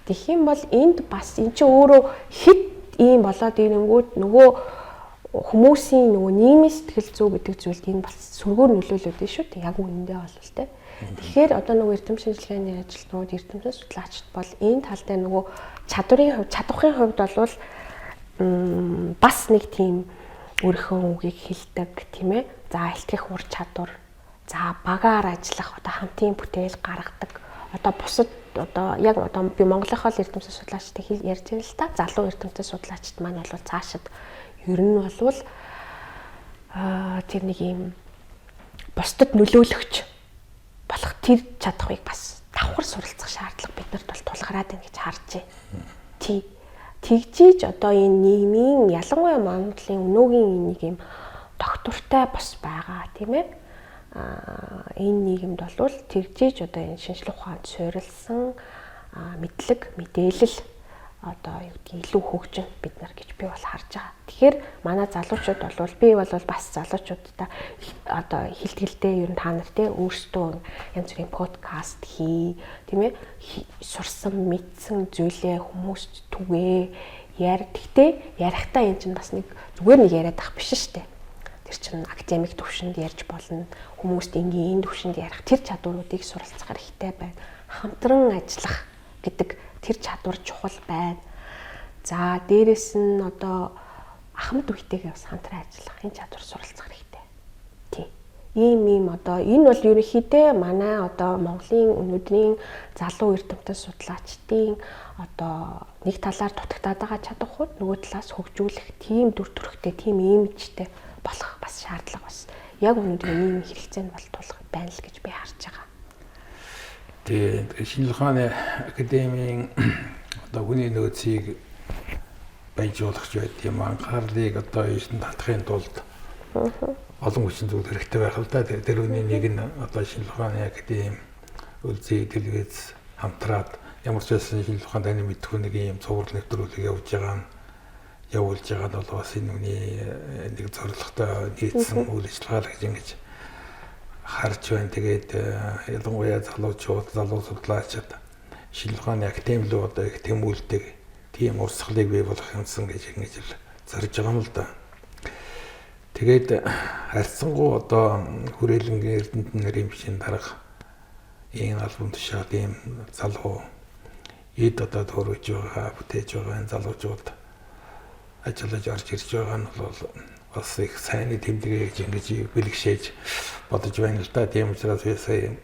Тэгэх юм бол энд бас эн чинь өөрөө хит ийм болоод ирэнгүүт нөгөө хүмүүсийн нөгөө нийгмийн сэтгэл зүй гэдэг зүйлд энэ бас сүргээр нөлөөлөд байна шүү дээ. Яг үнэндээ бол те. Тэгэхээр одоо нөгөө эрдэм шинжилгээний ажилтнууд эрдэмтэн судлаачид бол энэ тал дээр нөгөө чадварын хувьд бол бас нэг тийм өөрийнхөө үгийг хэлдэг тийм ээ. За илтгэх ур чадвар, за багаар ажиллах одоо хамтын бүтээл гаргадаг. Одоо бусад одоо яг одоо би Монголынхоо эрдэмтэн судлаачдыг ярьж байна л та. Залуу эрдэмтэн судлаачид маань бол цаашид ер нь болвол тэр нэг юм бусдад нөлөөлөгч болох тэр чадхыг бас давхар суралцах шаардлага биднэрт бол тулгараад байна гэж харж байна. Тий. Тэгжиж одоо энэ нийгмийн ялангуяа Монголын өнөөгийн нэг юм доктортой бас байгаа тийм ээ. Энэ нийгэмд бол тэгжиж одоо энэ шинжилгээ ухаанд суурилсан мэдлэг, мэдээлэл одоо юу гэдгийг илүү хөгжин бид нар гэж би бол харж байгаа. Тэгэхээр манай залуучууд бол би бол бас залуучуудаа одоо хилтгэлдээ ер нь та нар те өөрсдөө янз бүрийн подкаст хий, тийм ээ сурсан мэдсэн зүйлээ хүмүүст түгээ яар. Гэхдээ ярихтаа энэ чинь бас нэг зүгээр нэг яриад ах биш шүү дээ. Тэр чинь академик төвшөнд ярьж болно. Хүмүүст энгийн энэ төвшөнд ярих тэр чадваруудыг суралцах хэрэгтэй байна. Хамтран ажиллах гэдэг тэр чадвар чухал байна. За дээрэс нь одоо ахмад үетэйгээ бас хамтран ажиллах энэ чадвар суралцах хэрэгтэй. Тий. Ийм одоо энэ бол ерөнхийдөө манай одоо Монголын өнөөдрийн залуу эрдэмтэн судлаачдын одоо нэг талаар дутагтаад байгаа чадварууд нөгөө талаас хөгжүүлэх тийм дүр төрхтэй, тийм имижтэй болох бас шаардлага бас яг өнөөдрийн нийгмийн хэрэгцээнд бол тулах байна л гэж би харж байгаа. Тэгээд шинжилгээ ухааны академийн одоо хүний нөөцийг баяжуулагч байт юм анхаарлыг одоо ийшин татахын тулд олон хүчин зүйл хэрэгтэй байх л да. Тэр үний нэг нь одоо шинжилгээ ухааны академи үлзий телевиз хамтраад ямар ч байсан шинжлэх ухааны таны мэдхгүй нэг юм цуврал нэвтрүүлэг явуулж байгаа нь бол бас энэ үний нэг зорилготой нийцсэн үйл ажиллагаа л гэж ингэж харж байна. Тэгээд ялангуяа залуу судлаачид шинжлэх ухааны академиуд одоо их тэмүүлдэг тийм урсгалыг бий болгох юмсан гэж ингэж л зорж байгаа юм л да. Тэгээд харьцангуй одоо хүрээлэнгийн эрдэнэт нарийн бичгийн дарга энэ албан тушаал ийм залуу эд одоо төрөж байгаа бүтээж байгаа энэ залуучууд ажиллаж орж ирж байгаа нь бол бас их сайн тэмдэглэж ингэж бэлгшээж бодож байна л да. Тийм учраас сая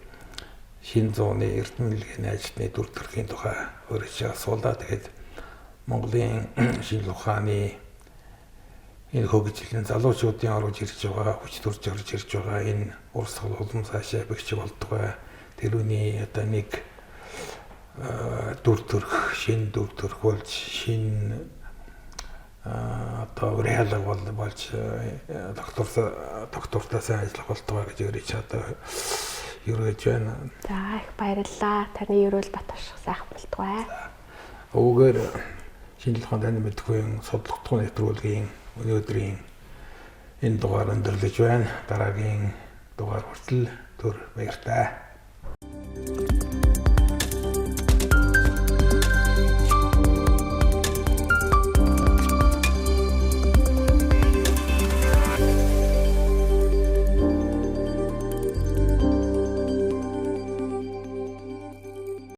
шинэ зууны эрдэнэлгийн ажилтны дүр төрхийн тухай өөрөөр асуулаа. Тэгээд Монголын шинжлэх ухааны энэ хөгжлийн залуучуудын орж ирж байгаа хүч төрж орж ирж байгаа энэ урсгал улам цаашаа бэгч болдгоо. Тэрүүний одоо нэг дүр төрх шинэ дүр төрх болж шинэ одоо реалог болж доктортаа сайн ажиллах болтугай гэж өөрөж одоо ерөөж байна. За их баярлалаа. Таны ерөөл батвших сайхан болтугай. Өвгөр шинжлэх ухааны таны мэдхгүй судлагдсан нэвтрүүлгийн өнөөдрийн энэ дугаар өндөрлөж байна. Дараагийн дугаар хүртэл түр баяртай.